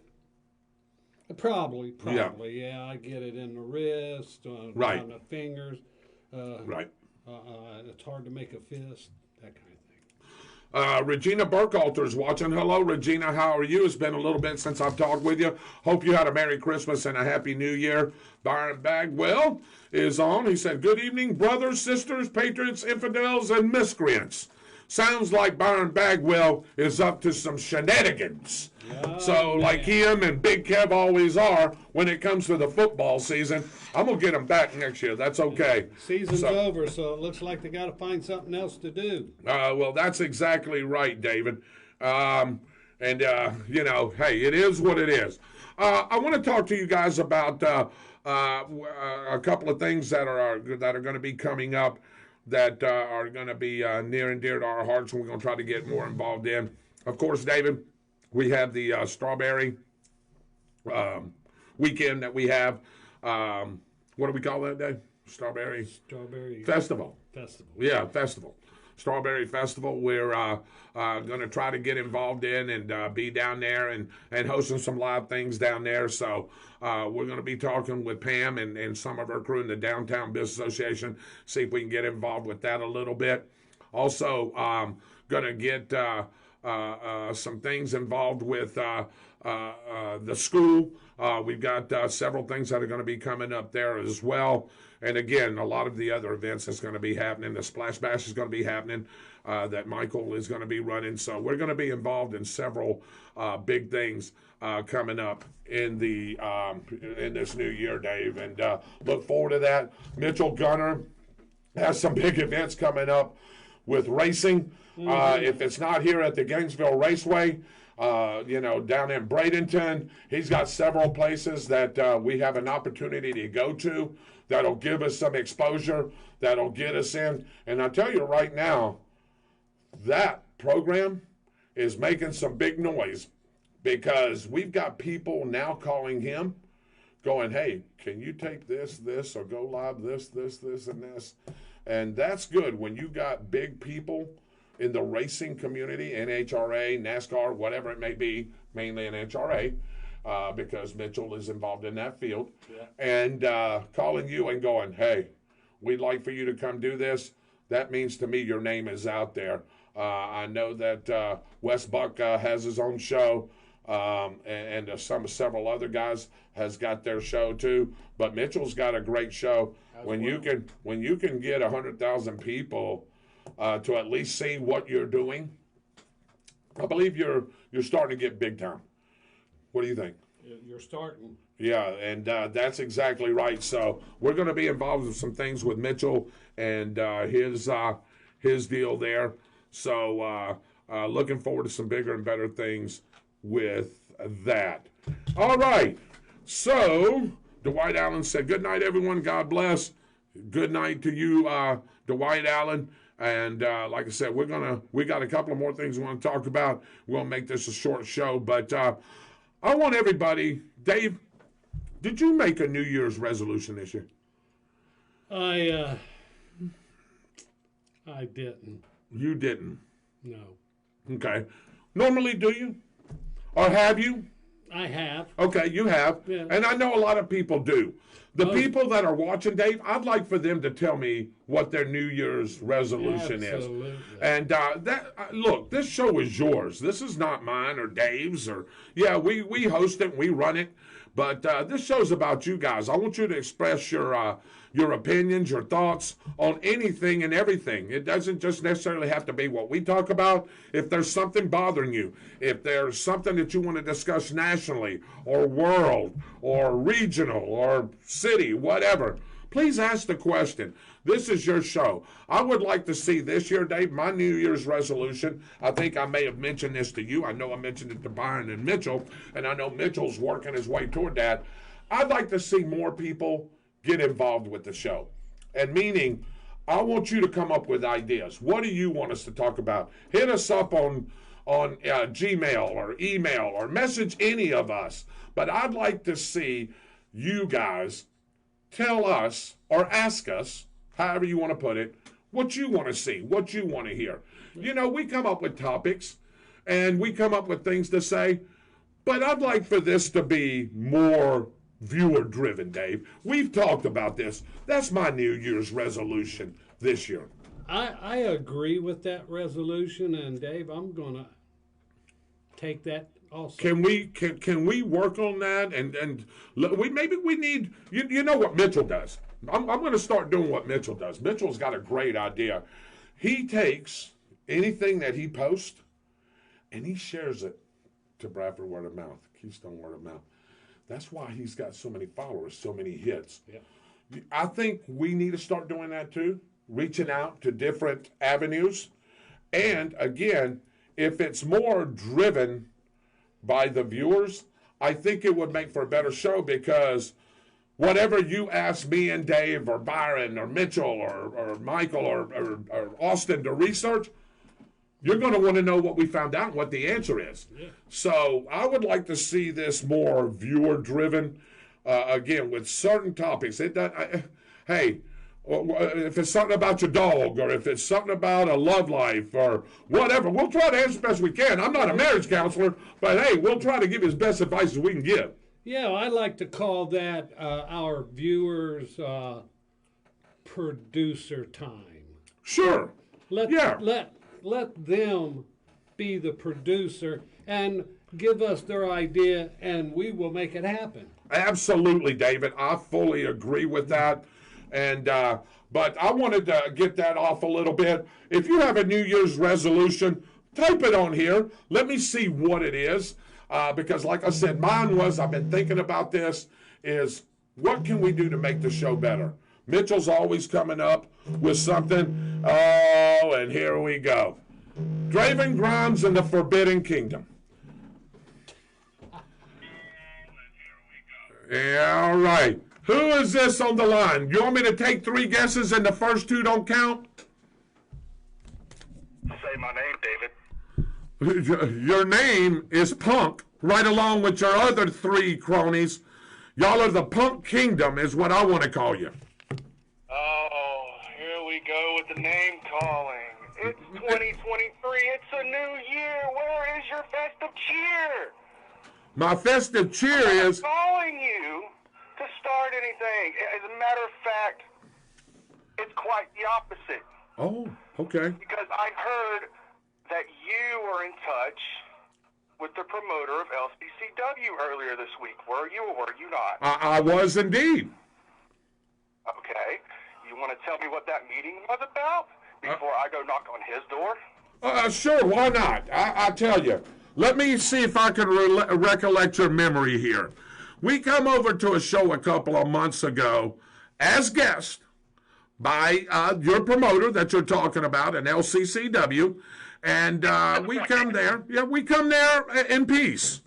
S4: Probably. Yeah, I get it in the wrist,
S3: right,
S4: on the fingers.
S3: Right.
S4: It's hard to make a fist, that kind of thing.
S3: Regina Burkhalter's watching. Hello, Regina. How are you? It's been a little bit since I've talked with you. Hope you had a Merry Christmas and a Happy New Year. Byron Bagwell is on. He said, good evening, brothers, sisters, patriots, infidels, and miscreants. Sounds like Byron Bagwell is up to some shenanigans. So, like him and Big Kev always are, when it comes to the football season, I'm going to get them back next year. That's okay.
S4: Season's over, so it looks like they got to find something else to do.
S3: Well, that's exactly right, David. Hey, it is what it is. I want to talk to you guys about a couple of things that are going to be coming up that are going to be near and dear to our hearts, and we're going to try to get more involved in. Of course, David, we have the strawberry weekend that we have. What do we call that day? Strawberry
S4: Festival.
S3: Yeah, festival. Strawberry Festival. We're going to try to get involved in and be down there and hosting some live things down there. So we're going to be talking with Pam and some of her crew in the Downtown Business Association, see if we can get involved with that a little bit. Also, going to get some things involved with the school. We've got several things that are going to be coming up there as well. And again, a lot of the other events that's going to be happening. The Splash Bash is going to be happening that Michael is going to be running. So we're going to be involved in several big things coming up in this new year, Dave. And look forward to that. Mitchell Gunner has some big events coming up with racing. If it's not here at the Gainesville Raceway, down in Bradenton, he's got several places that we have an opportunity to go to that'll give us some exposure, that'll get us in. And I tell you right now, that program is making some big noise because we've got people now calling him going, hey, can you take this, or go live this, and this? And that's good when you got big people in the racing community, NHRA, NASCAR, whatever it may be, mainly NHRA, because Mitchell is involved in that field, and calling you and going, hey, we'd like for you to come do this. That means to me your name is out there. I know that Wes Buck has his own show, and several other guys has got their show too. But Mitchell's got a great show. When you can get 100,000 people to at least see what you're doing, I believe you're starting to get big time. What do you think?
S4: You're starting.
S3: Yeah, and that's exactly right. So we're going to be involved in some things with Mitchell and his deal there. So looking forward to some bigger and better things with that. All right. So Dwight Allen said, good night, everyone. God bless. Good night to you, Dwight Allen. And like I said, we got a couple of more things we want to talk about. We'll make this a short show, but I want everybody, Dave, did you make a New Year's resolution this year?
S4: I didn't.
S3: You didn't?
S4: No.
S3: Okay. Normally, do you? Or have you?
S4: I have.
S3: Okay, you have.
S4: Yeah.
S3: And I know a lot of people do. The people that are watching, Dave, I'd like for them to tell me what their New Year's resolution
S4: Absolutely.
S3: is. And look, this show is yours. This is not mine or Dave's. We host it, we run it. But this show's about you guys. I want you to express your opinions, your thoughts on anything and everything. It doesn't just necessarily have to be what we talk about. If there's something bothering you, if there's something that you want to discuss nationally or world or regional or city, whatever, please ask the question. This is your show. I would like to see this year, Dave, my New Year's resolution. I think I may have mentioned this to you. I know I mentioned it to Byron and Mitchell, and I know Mitchell's working his way toward that. I'd like to see more people get involved with the show. And meaning, I want you to come up with ideas. What do you want us to talk about? Hit us up on Gmail or email or message any of us. But I'd like to see you guys tell us or ask us, however you want to put it, what you want to see, what you want to hear. You know, we come up with topics and we come up with things to say, but I'd like for this to be more viewer-driven, Dave. We've talked about this. That's my New Year's resolution this year.
S4: I agree with that resolution, and Dave, I'm going to take that also.
S3: Can we work on that? And we need, you know what Mitchell does. I'm going to start doing what Mitchell does. Mitchell's got a great idea. He takes anything that he posts and he shares it to Bradford Word of Mouth, Keystone Word of Mouth. That's why he's got so many followers, so many hits. Yeah. I think we need to start doing that too, reaching out to different avenues. And again, if it's more driven by the viewers, I think it would make for a better show, because whatever you ask me and Dave or Byron or Mitchell or Michael or Austin to research, you're going to want to know what we found out and what the answer is. Yeah. So I would like to see this more viewer-driven, again, with certain topics. Hey, if it's something about your dog, or if it's something about a love life, or whatever, we'll try to answer as best we can. I'm not a marriage counselor, but hey, we'll try to give you as best advice as we can give.
S4: Yeah, I like to call that our viewers' producer time.
S3: Sure.
S4: Let them be the producer and give us their idea, and we will make it happen.
S3: Absolutely, David. I fully agree with that. And but I wanted to get that off a little bit. If you have a New Year's resolution, type it on here. Let me see what it is. Because like I said, mine was, I've been thinking about this, is what can we do to make the show better? Mitchell's always coming up with something. Oh, and here we go. Draven Grimes and the Forbidden Kingdom. Yeah, all right. Who is this on the line? You want me to take 3 guesses and the first 2 don't count?
S6: Say my name, David.
S3: Your name is Punk, right along with your other 3 cronies. Y'all are the Punk Kingdom is what I want to call you.
S6: Oh, here we go with the name calling. It's 2023. It's a new year. Where is your festive cheer?
S3: My festive cheer is...
S6: I'm calling you to start anything. As a matter of fact, it's quite the opposite.
S3: Oh, okay.
S6: Because I heard that you were in touch with the promoter of LCCW earlier this week. Were you or were you not?
S3: I was indeed.
S6: Okay. You want to tell me what that meeting was about before I go knock on his door?
S3: Sure, why not? I'll tell you. Let me see if I can recollect your memory here. We come over to a show a couple of months ago as guests by your promoter that you're talking about, an LCCW, and we come there. Yeah, we come there in peace.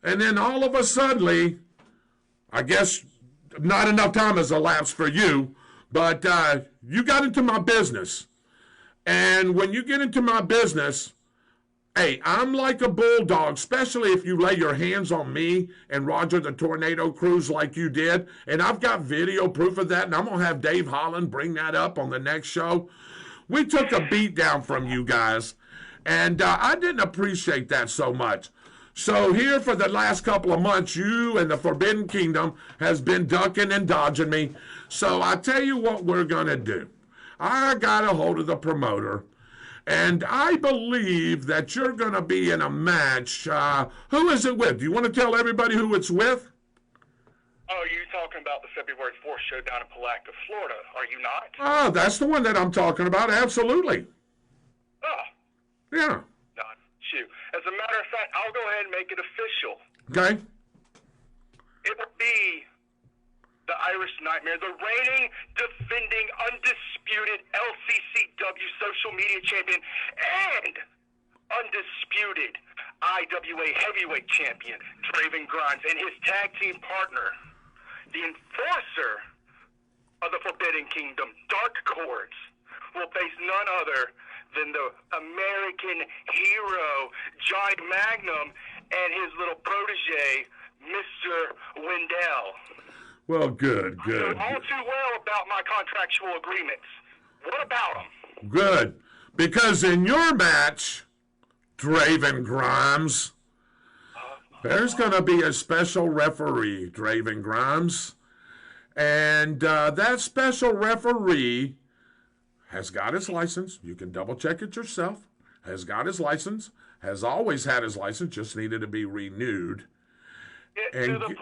S3: And then all of a sudden, I guess not enough time has elapsed for you, but you got into my business. And when you get into my business, hey, I'm like a bulldog, especially if you lay your hands on me and Roger the Tornado Cruz like you did. And I've got video proof of that, and I'm going to have Dave Holland bring that up on the next show. We took a beat down from you guys, and I didn't appreciate that so much. So here for the last couple of months, you and the Forbidden Kingdom has been ducking and dodging me. So I tell you what we're going to do. I got a hold of the promoter, and I believe that you're going to be in a match. Who is it with? Do you want to tell everybody who it's with?
S6: Oh, you're talking about the February 4th show down in Palatka, Florida, are you not?
S3: Oh, that's the one that I'm talking about, absolutely.
S6: Oh.
S3: Yeah.
S6: Not you. As a matter of fact, I'll go ahead and make it official.
S3: Okay.
S6: It will be the Irish Nightmare, the reigning, defending, undisputed LCCW social media champion and undisputed IWA heavyweight champion, Draven Grimes, and his tag team partner, the enforcer of the Forbidden Kingdom, Dark Cords, will face none other than the American hero, Giant Magnum, and his little protege, Mr. Wendell.
S3: Well, good.
S6: I know all too well about my contractual agreements. What about them?
S3: Good. Because in your match, Draven Grimes, there's going to be a special referee, Draven Grimes. And that special referee has got his license. You can double check it yourself. Has got his license. Has always had his license. Just needed to be renewed.
S6: To the point,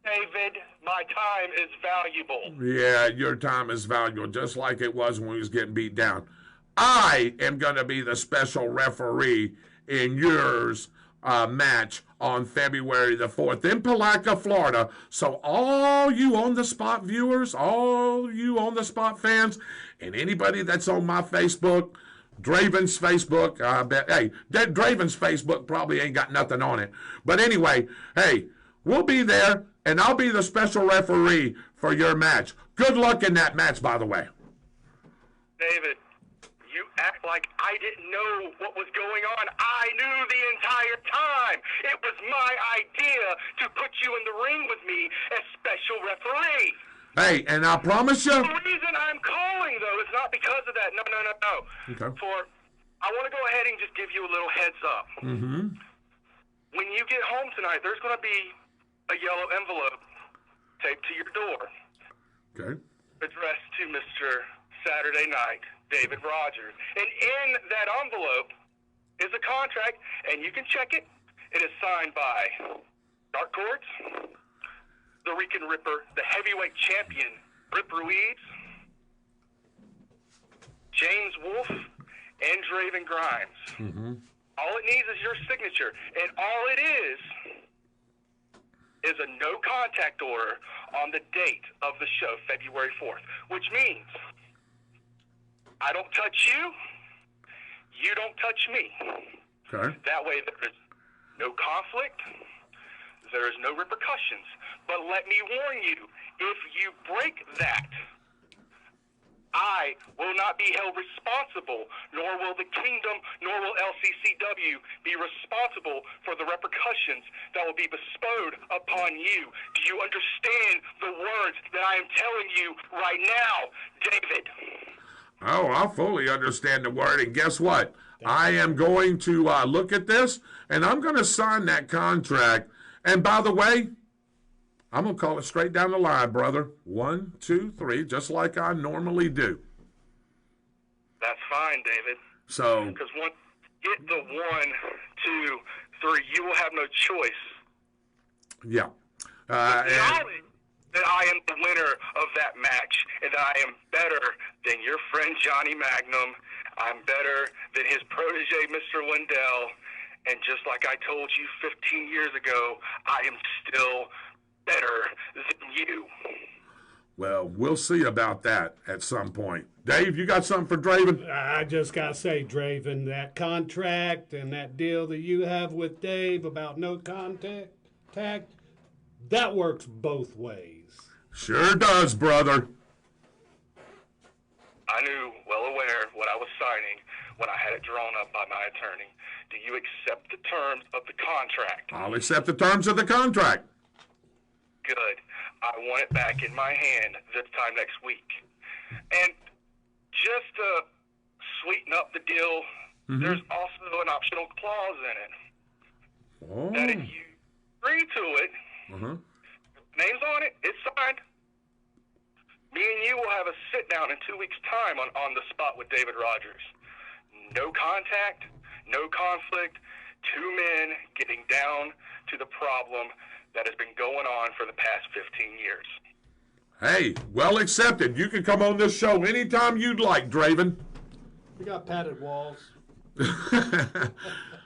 S6: David, my time is valuable.
S3: Yeah, your time is valuable, just like it was when we was getting beat down. I am going to be the special referee in yours match on February the 4th in Palatka, Florida. So all you on-the-spot viewers, all you on-the-spot fans, and anybody that's on my Facebook, Draven's Facebook, I bet, hey, that Draven's Facebook probably ain't got nothing on it. But anyway, hey, we'll be there, and I'll be the special referee for your match. Good luck in that match, by the way.
S6: David, you act like I didn't know what was going on. I knew the entire time. It was my idea to put you in the ring with me as special referee.
S3: Hey, and I promise you...
S6: The reason reason I'm calling, though, is not because of that. No.
S3: Okay.
S6: I want to go ahead and just give you a little heads up.
S3: Mm-hmm.
S6: When you get home tonight, there's going to be a yellow envelope taped to your door,
S3: Okay.
S6: addressed to Mr. Saturday Night, David Rodgers. And in that envelope is a contract, and you can check it. It is signed by Dark Chords, the Rican Ripper, the heavyweight champion, Rip Ruiz, James Wolfe, and Draven Grimes.
S3: Mm-hmm.
S6: All it needs is your signature, and all it is a no contact order on the date of the show, February 4th, which means I don't touch you, you don't touch me.
S3: Okay.
S6: That way there is no conflict, there is no repercussions. But let me warn you, if you break that, I will not be held responsible, nor will the kingdom, nor will LCCW be responsible for the repercussions that will be bestowed upon you. Do you understand the words that I am telling you right now, David?
S3: Oh, I fully understand the word, and guess what? I am going to look at this, and I'm going to sign that contract. And by the way, I'm going to call it straight down the line, brother. 1, 2, 3, just like I normally do.
S6: That's fine, David.
S3: So,
S6: Because once you get the 1, 2, 3, you will have no choice.
S3: yeah.
S6: Knowledge that I am the winner of that match, and that I am better than your friend Johnny Magnum. I'm better than his protege, Mr. Wendell. And just like I told you 15 years ago, I am still better than you.
S3: Well, we'll see about that at some point. Dave, you got something for Draven?
S4: I just got to say, Draven, that contract and that deal that you have with Dave about no contact, that works both ways.
S3: Sure does, brother.
S6: I knew well aware what I was signing when I had it drawn up by my attorney. Do you accept the terms of the contract?
S3: I'll accept the terms of the contract.
S6: Good. I want it back in my hand this time next week. And just to sweeten up the deal, there's also an optional clause in it.
S3: Oh.
S6: That if you agree to it, name's on it, it's signed. Me and you will have a sit down in 2 weeks' time on the spot with David Rodgers. No contact, no conflict, two men getting down to the problem that has been going on for the past 15 years.
S3: Hey, well accepted. You can come on this show anytime you'd like, Draven.
S4: We got padded walls.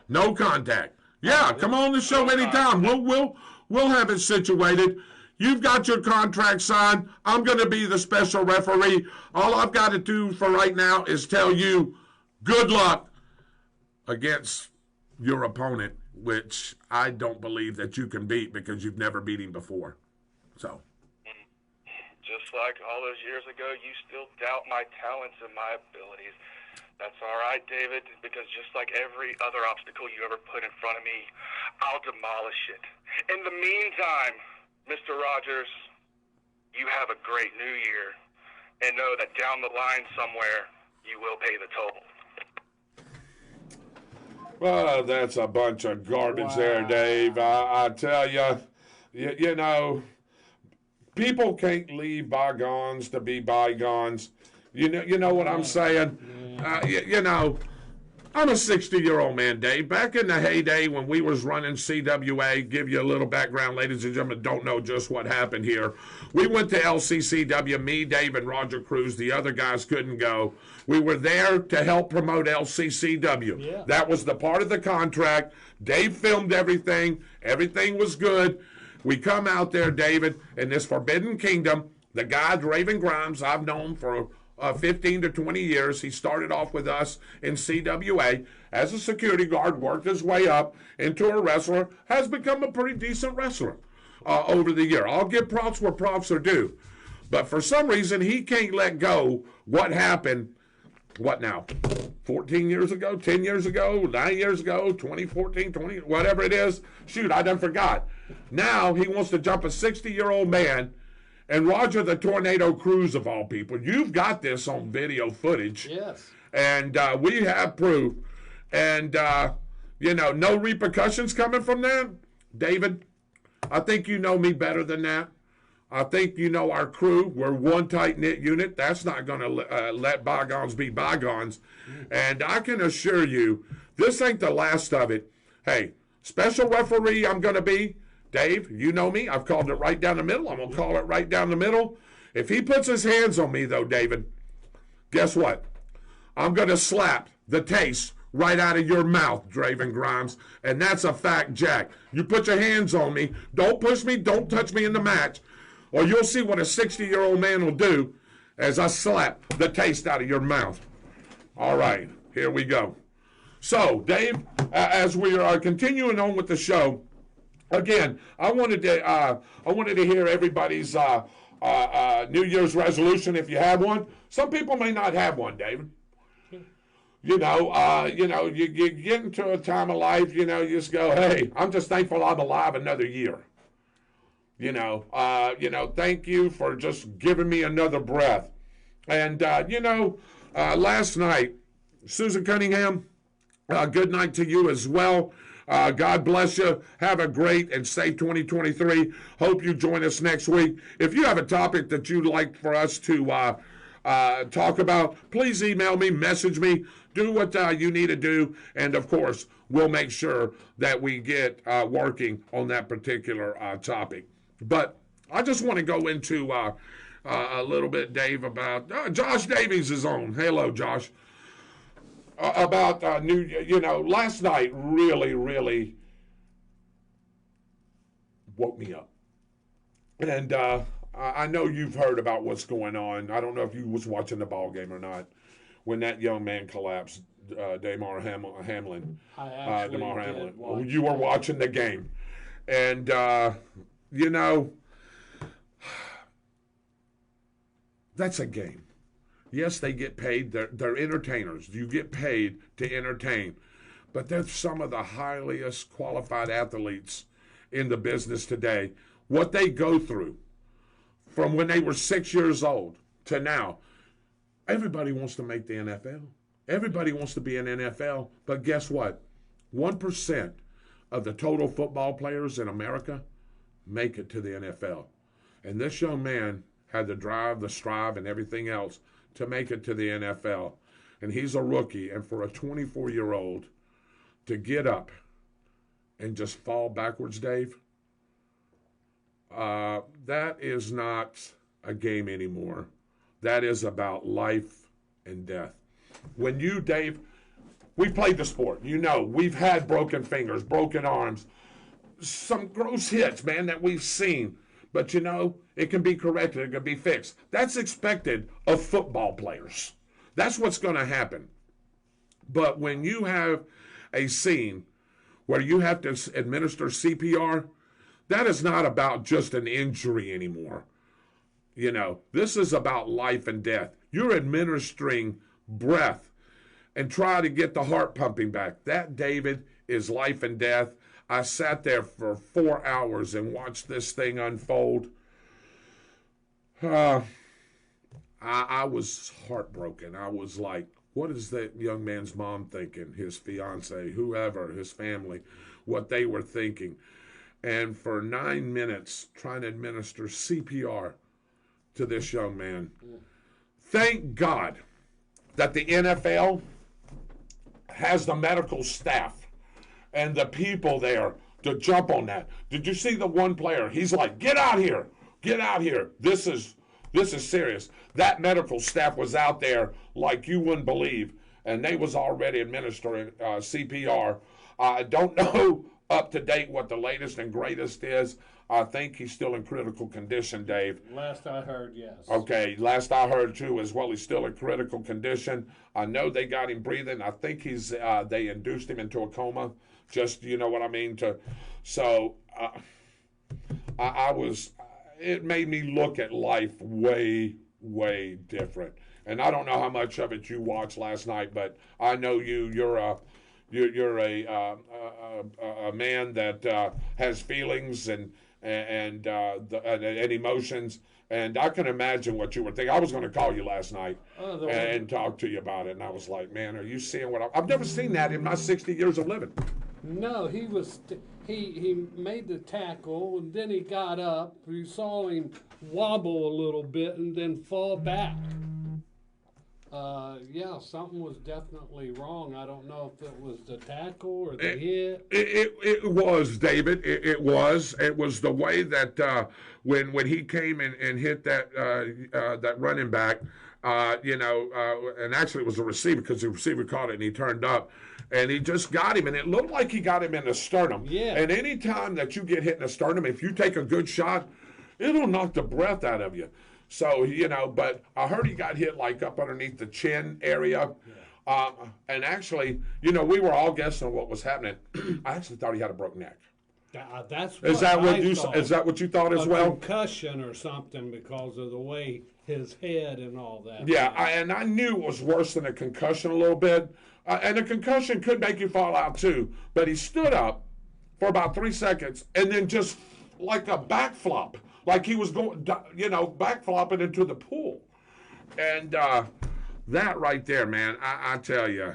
S3: No contact. Yeah, come on the show anytime. We'll have it situated. You've got your contract signed. I'm going to be the special referee. All I've got to do for right now is tell you good luck against your opponent, which I don't believe that you can beat because you've never beat him before. So.
S6: Just like all those years ago, you still doubt my talents and my abilities. That's all right, David, because just like every other obstacle you ever put in front of me, I'll demolish it. In the meantime, Mr. Rodgers, you have a great new year, and know that down the line somewhere, you will pay the toll.
S3: Well, that's a bunch of garbage there, Dave. I tell you know, people can't leave bygones to be bygones. You know what I'm saying? You know, I'm a 60-year-old man, Dave. Back in the heyday when we was running CWA, give you a little background, ladies and gentlemen, don't know just what happened here. We went to LCCW, me, Dave, and Roger Cruz. The other guys couldn't go. We were there to help promote LCCW.
S4: Yeah.
S3: That was the part of the contract. Dave filmed everything. Everything was good. We come out there, David, in this Forbidden Kingdom. The guy, Draven Grimes, I've known for 15 to 20 years. He started off with us in CWA as a security guard, worked his way up into a wrestler, has become a pretty decent wrestler over the year. I'll give props where props are due. But for some reason, he can't let go what happened, what now, 14 years ago, 10 years ago, 9 years ago, 2014, 20, whatever it is. Shoot, I done forgot. Now he wants to jump a 60-year-old man and Roger the Tornado Cruz of all people. You've got this on video footage.
S4: Yes.
S3: And we have proof. And, no repercussions coming from that. David, I think you know me better than that. I think you know our crew. We're one tight-knit unit. That's not going to let bygones be bygones. And I can assure you, this ain't the last of it. Hey, special referee I'm going to be. Dave, you know me. I've called it right down the middle. I'm going to call it right down the middle. If he puts his hands on me, though, David, guess what? I'm going to slap the taste right out of your mouth, Draven Grimes. And that's a fact, Jack. You put your hands on me. Don't push me. Don't touch me in the match. Or you'll see what a 60-year-old man will do as I slap the taste out of your mouth. All right, here we go. So, Dave, as we are continuing on with the show, again, I wanted to hear everybody's New Year's resolution if you have one. Some people may not have one, David. You get into a time of life, you just go, hey, I'm just thankful I'm alive another year. Thank you for just giving me another breath. And, last night, Susan Cunningham, good night to you as well. God bless you. Have a great and safe 2023. Hope you join us next week. If you have a topic that you'd like for us to talk about, please email me, message me, do what you need to do. And, of course, we'll make sure that we get working on that particular topic. But I just want to go into a little bit, Dave, about Josh Davies is on. Hello, Josh. About last night really, really woke me up. And I know you've heard about what's going on. I don't know if you was watching the ball game or not when that young man collapsed, Damar Hamlin.
S4: I actually
S3: Damar
S4: did
S3: Hamlin.
S4: watch
S3: You were watching the game. And, that's a game. Yes, they get paid. They're entertainers. You get paid to entertain. But they're some of the highest qualified athletes in the business today. What they go through from when they were 6 years old to now, everybody wants to make the NFL. Everybody wants to be an NFL. But guess what? 1% of the total football players in America make it to the NFL. And this young man had the drive, the strive, and everything else to make it to the NFL. And he's a rookie. And for a 24-year-old to get up and just fall backwards, Dave, that is not a game anymore. That is about life and death. When you, Dave, we played the sport. We've had broken fingers, broken arms, some gross hits, man, that we've seen. But, it can be corrected. It can be fixed. That's expected of football players. That's what's going to happen. But when you have a scene where you have to administer CPR, that is not about just an injury anymore. This is about life and death. You're administering breath and try to get the heart pumping back. That, David, is life and death. I sat there for 4 hours and watched this thing unfold. I was heartbroken. I was like, what is that young man's mom thinking? His fiance, whoever, his family, what they were thinking. And for 9 minutes, trying to administer CPR to this young man. Thank God that the NFL has the medical staff and the people there to jump on that. Did you see the one player? He's like, get out here. Get out here. This is serious. That medical staff was out there like you wouldn't believe, and they was already administering CPR. I don't know up to date what the latest and greatest is. I think he's still in critical condition, Dave.
S4: Last I heard, yes.
S3: Okay, last I heard, too, as well, he's still in critical condition. I know they got him breathing. I think they induced him into a coma. Just, you know what I mean? It made me look at life way, way different. And I don't know how much of it you watched last night, but I know you're a man that has feelings and emotions, And I can imagine what you were thinking. I was going to call you last night and talk to you about it. And I was like, man, are you seeing what I've never seen that in my 60 years of living.
S4: No, he was. He made the tackle, and then he got up. You saw him wobble a little bit and then fall back. Yeah, something was definitely wrong. I don't know if it was the tackle or the hit.
S3: It was, David. It was the way that when he came and hit that running back, and actually it was a receiver because the receiver caught it and he turned up. And he just got him, and it looked like he got him in the sternum.
S4: Yeah.
S3: And any time that you get hit in the sternum, if you take a good shot, it'll knock the breath out of you. So, but I heard he got hit like up underneath the chin area. Yeah. And actually, we were all guessing what was happening. I actually thought he had a broken neck.
S4: That's what I thought.
S3: Is that what you thought as well?
S4: Concussion or something because of the way his head and all that.
S3: Yeah, I knew it was worse than a concussion a little bit. And a concussion could make you fall out too. But he stood up for about 3 seconds and then just like a backflop, like he was going, backflopping into the pool. And that right there, man, I tell you,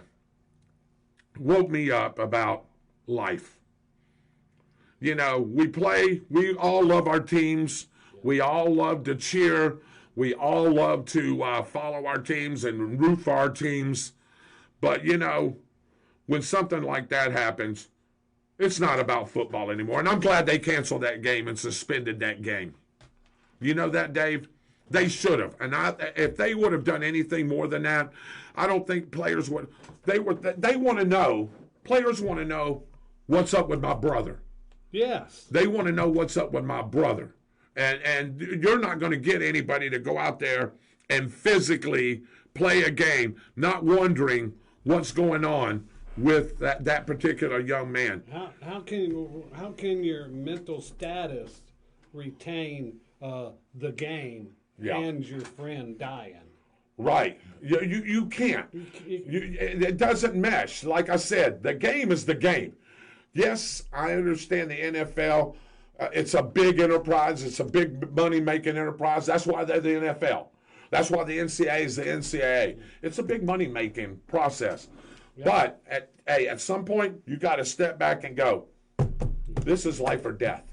S3: woke me up about life. We all love our teams. We all love to cheer. We all love to follow our teams and root for our teams. But, when something like that happens, it's not about football anymore. And I'm glad they canceled that game and suspended that game. You know that, Dave? They should have. And if they would have done anything more than that, I don't think players would. They want to know. Players want to know what's up with my brother.
S4: Yes.
S3: They want to know what's up with my brother. And you're not going to get anybody to go out there and physically play a game not wondering what's going on with that particular young man.
S4: How can your mental status retain the game and your friend dying?
S3: Right. You can't. It doesn't mesh. Like I said, the game is the game. Yes, I understand the NFL. It's a big enterprise. It's a big money-making enterprise. That's why they're the NFL. That's why the NCAA is the NCAA. It's a big money-making process. Yeah. But at some point, you got to step back and go, this is life or death.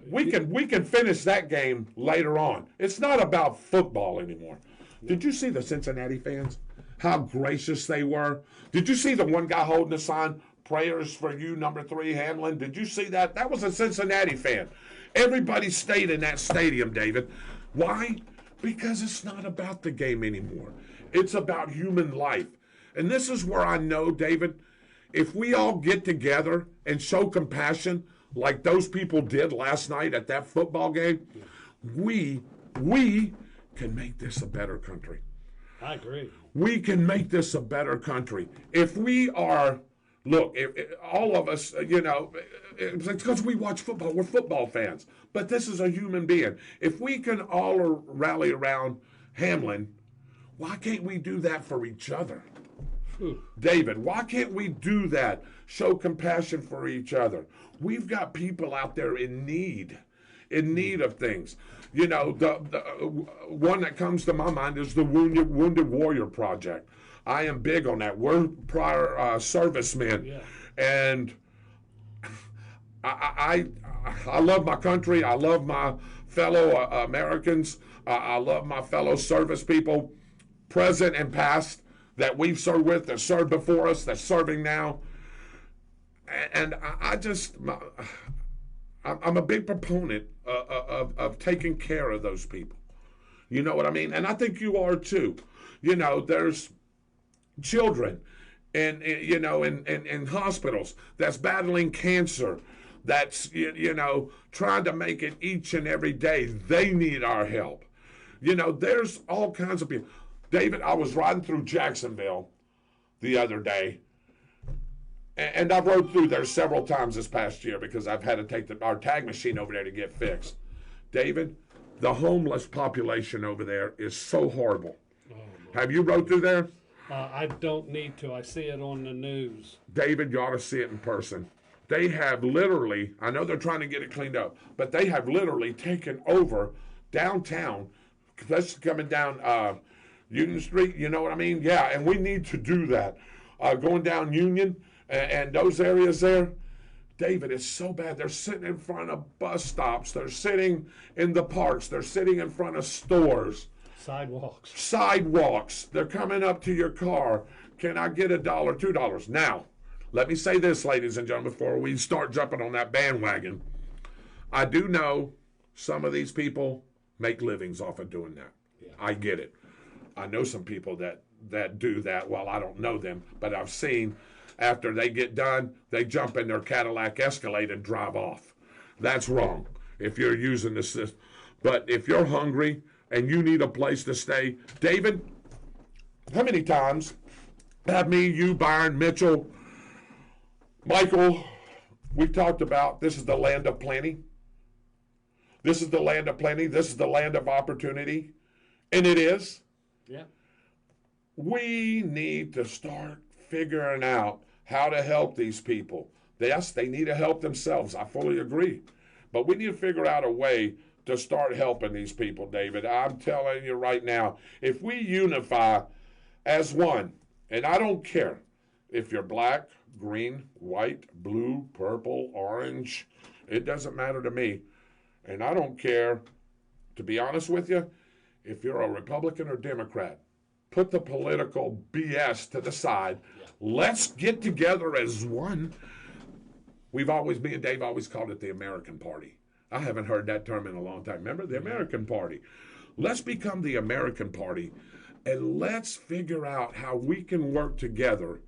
S3: We can finish that game later on. It's not about football anymore. Did you see the Cincinnati fans? How gracious they were. Did you see the one guy holding the sign, "Prayers for you, number 3, Hamlin"? Did you see that? That was a Cincinnati fan. Everybody stayed in that stadium, David. Why? Because it's not about the game anymore. It's about human life. And this is where I know, David, if we all get together and show compassion like those people did last night at that football game, we can make this a better country.
S4: I agree.
S3: We can make this a better country. If we are, look, if all of us, it's because we watch football. We're football fans. But this is a human being. If we can all rally around Hamlin, why can't we do that for each other? David, why can't we do that? Show compassion for each other. We've got people out there in need of things. The one that comes to my mind is the Wounded Warrior Project. I am big on that. We're prior servicemen, and I love my country. I love my fellow Americans. I love my fellow service people, present and past, that we've served with, that served before us, that's serving now. And I'm a big proponent of taking care of those people. You know what I mean? And I think you are too. There's children in hospitals that's battling cancer, that's, trying to make it each and every day. They need our help. There's all kinds of people. David, I was riding through Jacksonville the other day, and I've rode through there several times this past year because I've had to take our tag machine over there to get fixed. David, the homeless population over there is so horrible. Have you rode through there?
S4: I don't need to. I see it on the news.
S3: David, you ought to see it in person. They have literally, I know they're trying to get it cleaned up, but they have literally taken over downtown, especially coming down Union Street, you know what I mean? Yeah, and we need to do that. Going down Union and those areas there, David, it's so bad. They're sitting in front of bus stops. They're sitting in the parks. They're sitting in front of stores. Sidewalks. They're coming up to your car. Can I get $1, $2? Now, let me say this, ladies and gentlemen, before we start jumping on that bandwagon. I do know some of these people make livings off of doing that. Yeah. I get it. I know some people that do that. Well, I don't know them, but I've seen after they get done, they jump in their Cadillac Escalade and drive off. That's wrong if you're using this system. But if you're hungry and you need a place to stay, David, how many times have me, you, Byron, Mitchell, Michael, we've talked about this is the land of plenty. This is the land of plenty. This is the land of opportunity. And it is.
S4: Yeah.
S3: We need to start figuring out how to help these people. Yes, they need to help themselves. I fully agree. But we need to figure out a way to start helping these people, David. I'm telling you right now, if we unify as one, and I don't care if you're black, green, white, blue, purple, orange, it doesn't matter to me. And I don't care, to be honest with you, if you're a Republican or Democrat. Put the political BS to the side. Let's get together as one. Me and Dave always called it the American Party. I haven't heard that term in a long time. Remember, the American Party. Let's become the American Party, and let's figure out how we can work together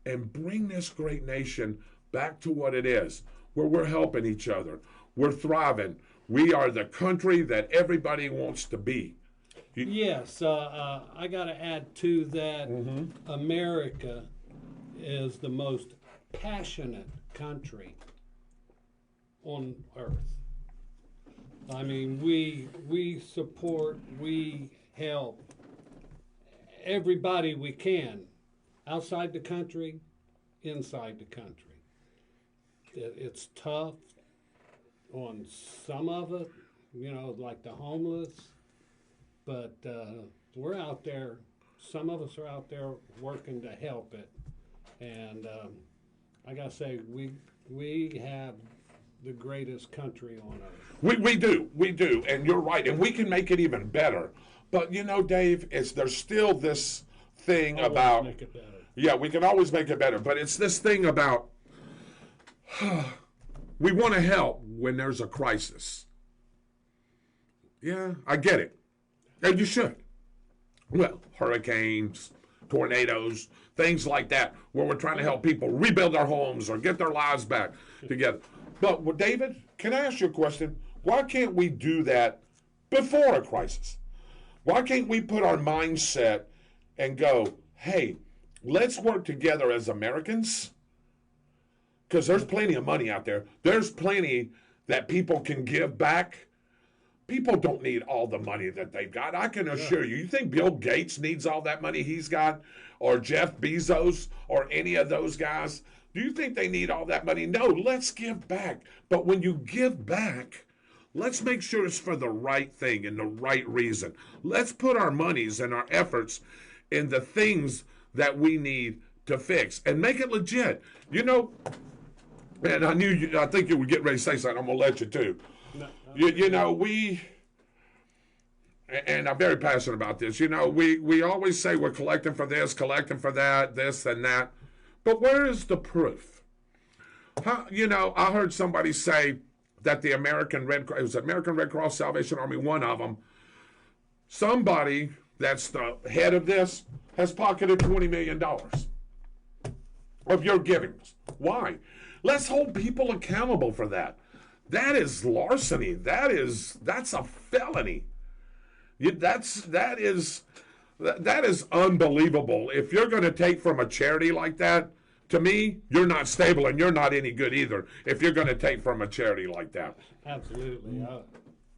S3: and bring this great nation back to what it is, where we're helping each other. We're thriving. We are the country that everybody wants to be.
S4: Yes, I got to add to that. America is the most passionate country on earth. I mean, we support, we help everybody we can, outside the country, inside the country. It's tough on some of it, you know, like the homeless. But we're out there, some of us are out there working to help it. And I got to say, we have the greatest country on earth.
S3: We do. And you're right. And we can make it even better. But, you know, Dave, there's still this thing about.
S4: Make it better.
S3: Yeah, we can always make it better. But it's this thing about we want to help when there's a crisis. Yeah, I get it. And you should. Well, hurricanes, tornadoes, things like that, where we're trying to help people rebuild their homes or get their lives back together. But, well, David, can I ask you a question? Why can't we do that before a crisis? Why can't we put our mindset and go, hey, let's work together as Americans? Because there's plenty of money out there. There's plenty that people can give back. People don't need all the money that they've got. I can assure you. You think Bill Gates needs all that money he's got? Or Jeff Bezos? Or any of those guys? Do you think they need all that money? No, let's give back. But when you give back, let's make sure it's for the right thing and the right reason. Let's put our monies and our efforts in the things that we need to fix and make it legit. You know, and I think you would get ready to say something. I'm going to let you too. No. You know, and I'm very passionate about this, you know, we always say we're collecting for this, collecting for that, this and that. But where is the proof? You know, I heard somebody say that the American Red Cross, it was American Red Cross Salvation Army, one of them, somebody that's the head of this has pocketed $20 million of your givings. Why? Let's hold people accountable for that. That is larceny. That's a felony. That is unbelievable. If you're going to take from a charity like that, to me, you're not stable and you're not any good either. If you're going to take from a charity like that.
S4: Absolutely.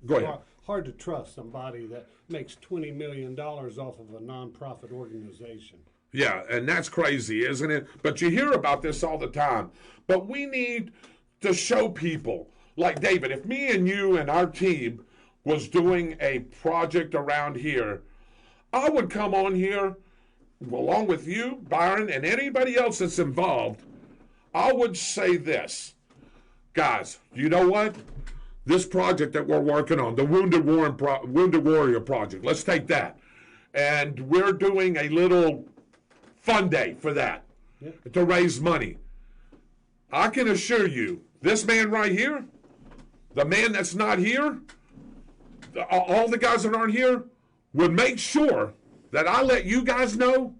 S3: Go ahead.
S4: Hard to trust somebody that makes $20 million off of a nonprofit organization.
S3: Yeah, and that's crazy, isn't it? But you hear about this all the time. But we need to show people, like David, if me and you and our team was doing a project around here, I would come on here along with you, Byron, and anybody else that's involved. I would say this, guys, you know what? This project that we're working on, the Wounded Warrior Project, let's take that. And we're doing a little fun day for that to raise money. I can assure you, this man right here, the man that's not here, all the guys that aren't here, would make sure that I let you guys know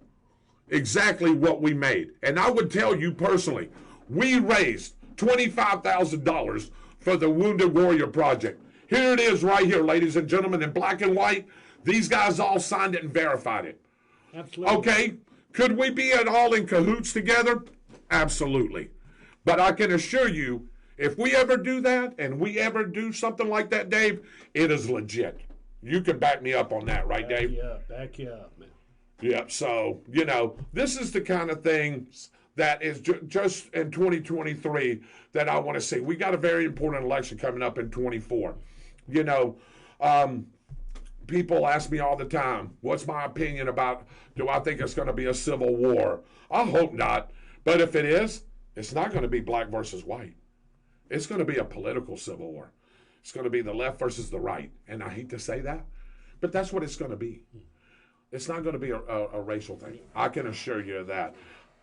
S3: exactly what we made. And I would tell you personally, we raised $25,000 for the Wounded Warrior Project. Here it is right here, ladies and gentlemen, in black and white. These guys all signed it and verified it.
S4: Absolutely.
S3: Okay, could we be at all in cahoots together? Absolutely. But I can assure you, if we ever do that and we ever do something like that, Dave, it is legit. You can back me up on that, right, Dave?
S4: Back you up, man.
S3: Yep. So, you know, this is the kind of things that is just in 2023 that I want to see. We got a very important election coming up in 24. You know, people ask me all the time, what's my opinion about, do I think it's going to be a civil war? I hope not. But if it is, it's not going to be black versus white. It's going to be a political civil war. It's going to be the left versus the right. And I hate to say that, but that's what it's going to be. It's not going to be a racial thing. I can assure you of that.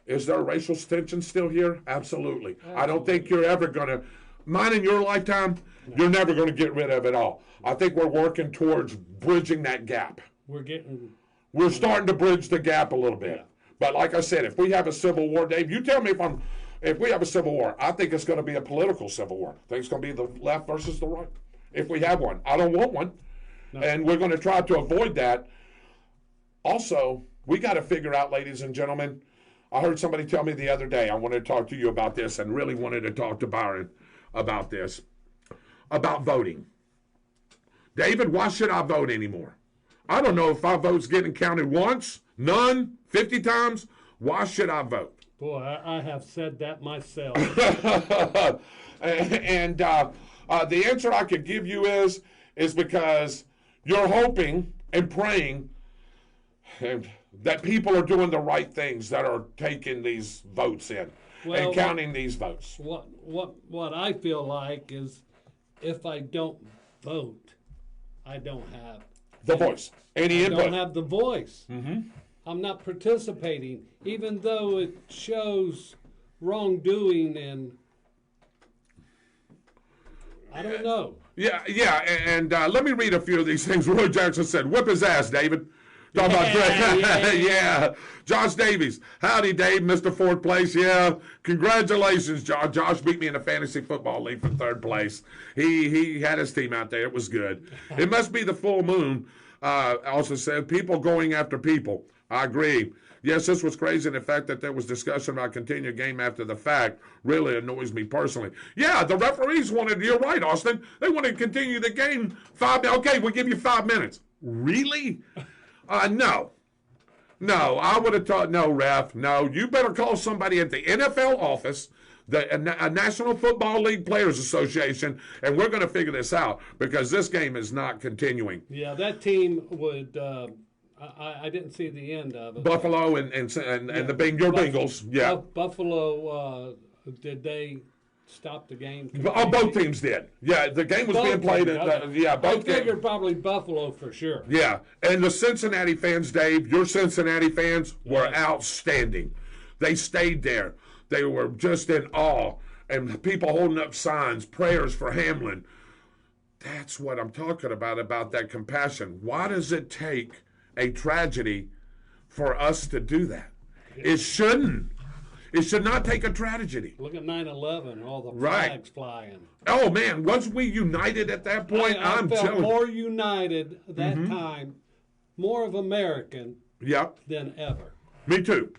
S3: Is there racial tension still here? Absolutely. I don't think you're ever going to, mine in your lifetime, you're never going to get rid of it all. I think we're working towards bridging that gap. We're starting to bridge the gap a little bit. Yeah. But like I said, if we have a civil war, Dave, you tell me if we have a civil war, I think it's going to be a political civil war. I think it's going to be the left versus the right. If we have one. I don't want one. No. And we're going to try to avoid that. Also, we got to figure out, ladies and gentlemen, I heard somebody tell me the other day, I wanted to talk to you about this and really wanted to talk to Byron about this, about voting. David, why should I vote anymore? I don't know if my vote's getting counted once, none, 50 times. Why should I vote?
S4: Boy, I have said that myself.
S3: And the answer I could give you is because you're hoping and praying that people are doing the right things, that are taking these votes in and counting these votes.
S4: What I feel like is, if I don't vote, I don't have
S3: the voice. Any input?
S4: I don't have the voice.
S3: Mm-hmm.
S4: I'm not participating, even though it shows wrongdoing, and I don't know.
S3: Yeah, and let me read a few of these things. Roy Jackson said, whip his ass, David. Talking about yeah. Josh Davies. Howdy, Dave, Mr. Fourth Place. Yeah, congratulations, Josh. Josh beat me in the fantasy football league for third place. He had his team out there. It was good. It must be the full moon. Also said, people going after people. I agree. Yes, this was crazy, and the fact that there was discussion about continuing game after the fact really annoys me personally. Yeah, the referees wanted, you're right, Austin, they wanted to continue the game 5 minutes. Okay, we'll give you 5 minutes. Really? No, I would have thought, no, ref, no. You better call somebody at the NFL office, the National Football League Players Association, and we're going to figure this out, because this game is not continuing.
S4: Yeah, that team would. I didn't see the end of it.
S3: Buffalo and the Bengals. Yeah.
S4: Buffalo. Did they stop the game?
S3: Both teams did. Yeah, the game was being played. Both.
S4: I figured probably Buffalo for sure.
S3: Yeah, and the Cincinnati fans, Dave, your Cincinnati fans were outstanding. They stayed there. They were just in awe, and people holding up signs, prayers for Hamlin. That's what I'm talking about that compassion. Why does it take a tragedy for us to do that? It shouldn't. It should not take a tragedy.
S4: Look at 9/11, all the flags flying.
S3: Oh, man, once we united at that point,
S4: I felt more united that time, more of American than ever.
S3: Me too.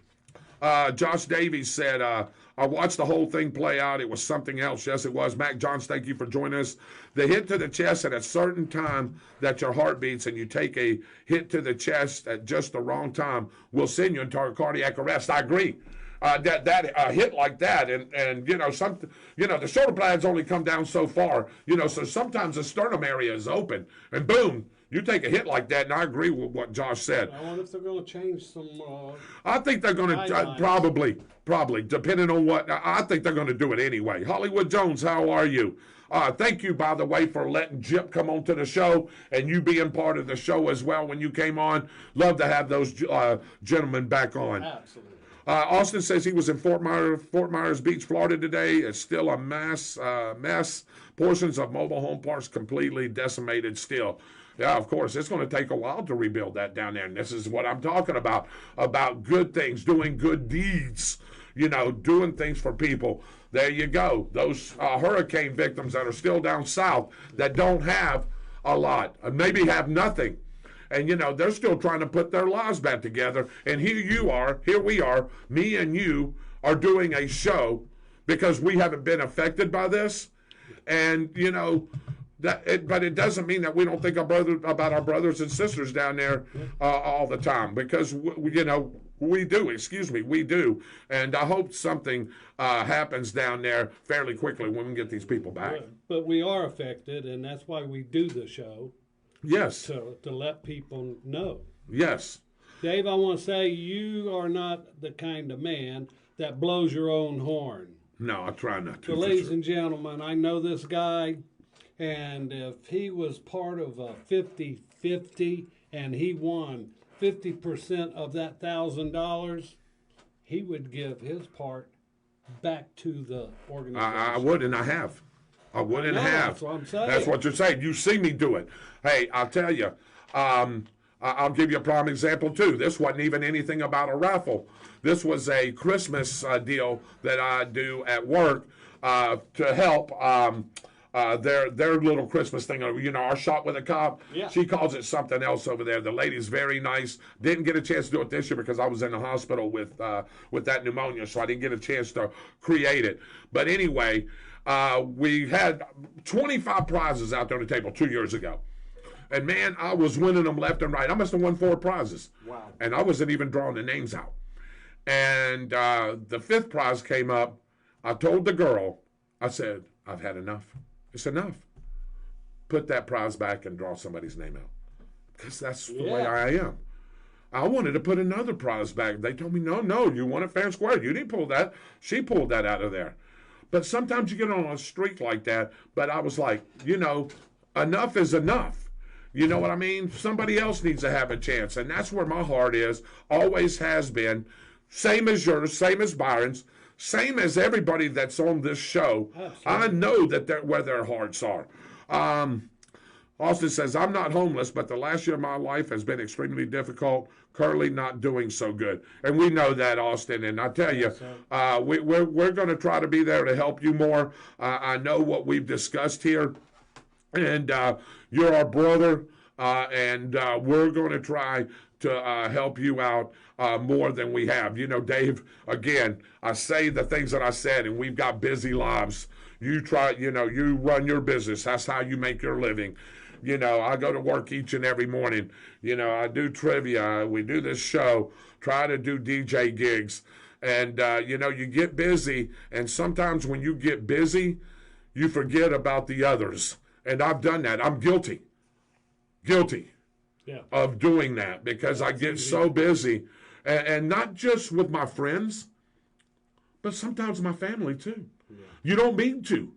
S3: Josh Davies said, I watched the whole thing play out. It was something else. Yes, it was. Mac Johns, thank you for joining us. The hit to the chest at a certain time that your heart beats, and you take a hit to the chest at just the wrong time, will send you into a cardiac arrest. I agree. that hit like that, and the shoulder pads only come down so far, so sometimes the sternum area is open, and boom, you take a hit like that, and I agree with what Josh said.
S4: I wonder if they're going to change some.
S3: I think they're going to probably, depending on what. I think they're going to do it anyway. Hollywood Jones, how are you? Thank you, by the way, for letting Jip come on to the show and you being part of the show as well when you came on. Love to have those gentlemen back on.
S4: Absolutely.
S3: Austin says he was in Fort Myers Beach, Florida today. It's still a mess. Portions of mobile home parks completely decimated still. Yeah, of course, it's going to take a while to rebuild that down there. And this is what I'm talking about good things, doing good deeds, doing things for people. There you go. Those hurricane victims that are still down south that don't have a lot, maybe have nothing. And, they're still trying to put their lives back together. And here we are, me and you are doing a show because we haven't been affected by this. And, but it doesn't mean that we don't think about our brothers and sisters down there all the time, because we do. We do. And I hope something happens down there fairly quickly when we get these people back.
S4: But we are affected, and that's why we do the show.
S3: Yes.
S4: To let people know.
S3: Yes.
S4: Dave, I want to say you are not the kind of man that blows your own horn.
S3: No, I try not to.
S4: So, ladies and gentlemen, I know this guy. And if he was part of a 50-50 and he won 50% of that $1,000, he would give his part back to the organization.
S3: I would, and I have. I wouldn't have.
S4: That's what I'm saying.
S3: That's what you're saying. You see me do it. Hey, I'll tell you. I'll give you a prime example, too. This wasn't even anything about a raffle. This was a Christmas deal that I do at work to help their little Christmas thing. Our shot with a cop. Yeah. She calls it something else over there. The lady's very nice. Didn't get a chance to do it this year because I was in the hospital with that pneumonia, so I didn't get a chance to create it. But anyway, we had 25 prizes out there on the table 2 years ago. And, man, I was winning them left and right. I must have won 4 prizes. Wow. And I wasn't even drawing the names out. And the 5th prize came up. I told the girl, I said, I've had enough. It's enough. Put that prize back and draw somebody's name out. Because that's the way I am. I wanted to put another prize back. They told me, no, you won it fair and square. You didn't pull that. She pulled that out of there. But sometimes you get on a streak like that. But I was like, enough is enough. You know what I mean? Somebody else needs to have a chance. And that's where my heart is, always has been. Same as yours, same as Byron's, same as everybody that's on this show. Absolutely. I know that where their hearts are. Austin says, I'm not homeless, but the last year of my life has been extremely difficult, currently not doing so good. And we know that, Austin. And I tell you, we're going to try to be there to help you more. I know what we've discussed here. And you're our brother, and we're going to try to help you out more than we have. Dave, again, I say the things that I said, and we've got busy lives. You try, you run your business. That's how you make your living. I go to work each and every morning. I do trivia. We do this show, try to do DJ gigs. And, you get busy, and sometimes when you get busy, you forget about the others. And I've done that. I'm guilty of doing that because I get so busy. And not just with my friends, but sometimes my family too. Yeah. You don't mean to.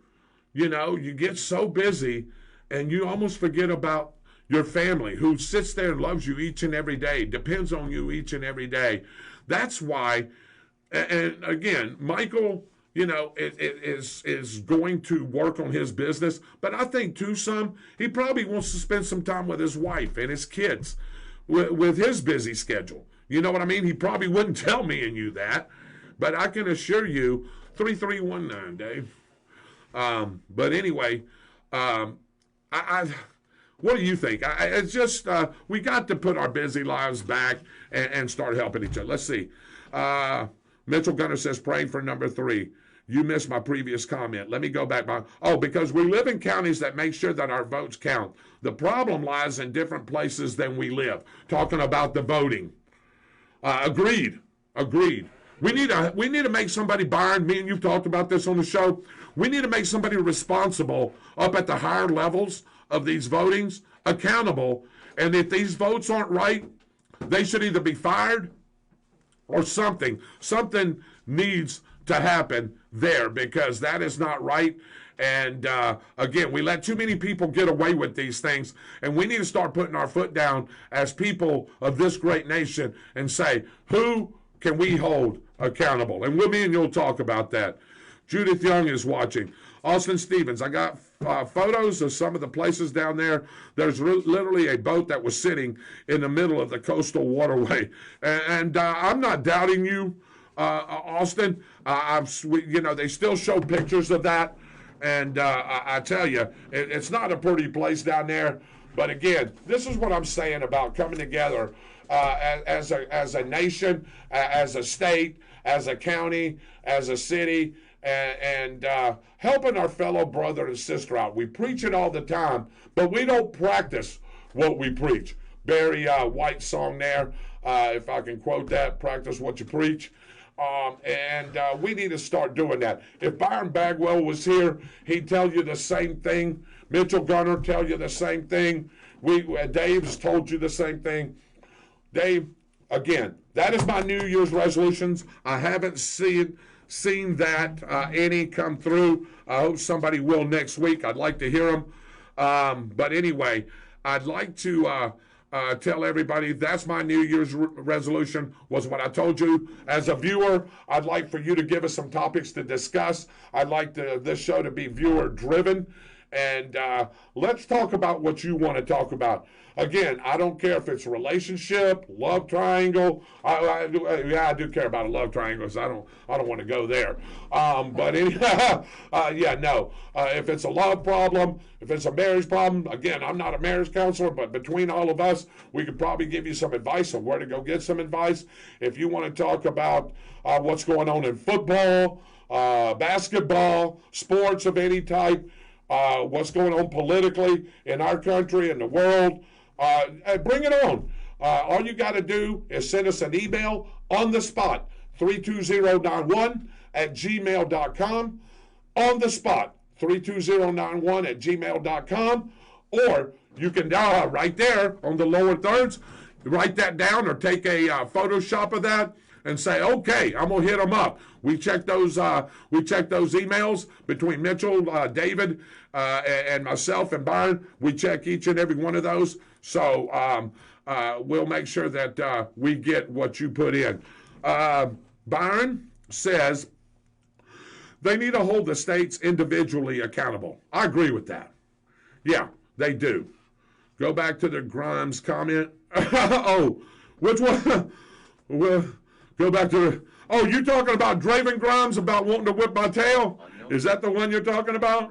S3: You get so busy and you almost forget about your family who sits there and loves you each and every day, depends on you each and every day. That's why, and again, Michael, is going to work on his business. But I think, too, he probably wants to spend some time with his wife and his kids with his busy schedule. You know what I mean? He probably wouldn't tell me and you that. But I can assure you, 3319, Dave. But anyway, what do you think? It's just we got to put our busy lives back and start helping each other. Let's see. Mitchell Gunner says, praying for number 3. You missed my previous comment. Let me go back. Because we live in counties that make sure that our votes count. The problem lies in different places than we live. Talking about the voting. Agreed. We need to make somebody, Byron, me and you've talked about this on the show. We need to make somebody responsible up at the higher levels of these votings accountable. And if these votes aren't right, they should either be fired or something. Something needs to happen there because that is not right. And again, we let too many people get away with these things, and we need to start putting our foot down as people of this great nation and say, who can we hold accountable? And me and you'll talk about that. Judith Young is watching. Austin Stevens, I got photos of some of the places down there. There's literally a boat that was sitting in the middle of the coastal waterway. And I'm not doubting you, Austin. They still show pictures of that. And I tell you, it's not a pretty place down there. But again, this is what I'm saying about coming together as a nation, as a state, as a county, as a city, and helping our fellow brother and sister out. We preach it all the time, but we don't practice what we preach. Barry White song there, if I can quote that, practice what you preach. We need to start doing that. If Byron Bagwell was here, he'd tell you the same thing. Mitchell Gunner tell you the same thing. Dave's told you the same thing. Dave, again, that is my New Year's resolutions. I haven't seen that any come through. I hope somebody will next week. I'd like to hear them. But anyway, I'd like to tell everybody that's my New Year's resolution, was what I told you. As a viewer, I'd like for you to give us some topics to discuss. I'd like this show to be viewer driven. And let's talk about what you want to talk about. Again, I don't care if it's relationship, love triangle. I do care about a love triangle, because I don't want to go there. If it's a love problem, if it's a marriage problem, again, I'm not a marriage counselor, but between all of us, we could probably give you some advice on where to go get some advice. If you want to talk about what's going on in football, basketball, sports of any type, what's going on politically in our country and the world, bring it on. All you got to do is send us an email on the spot, 32091@gmail.com, on the spot, 32091@gmail.com, or you can right there on the lower thirds, write that down or take a Photoshop of that and say, okay, I'm gonna hit them up. We check those emails between Mitchell, David, and myself and Byron. We check each and every one of those. So we'll make sure that we get what you put in. Byron says they need to hold the states individually accountable. I agree with that. Yeah, they do. Go back to the Grimes comment. Oh, which one? Well, go back to you're talking about Draven Grimes about wanting to whip my tail? Is that the one you're talking about?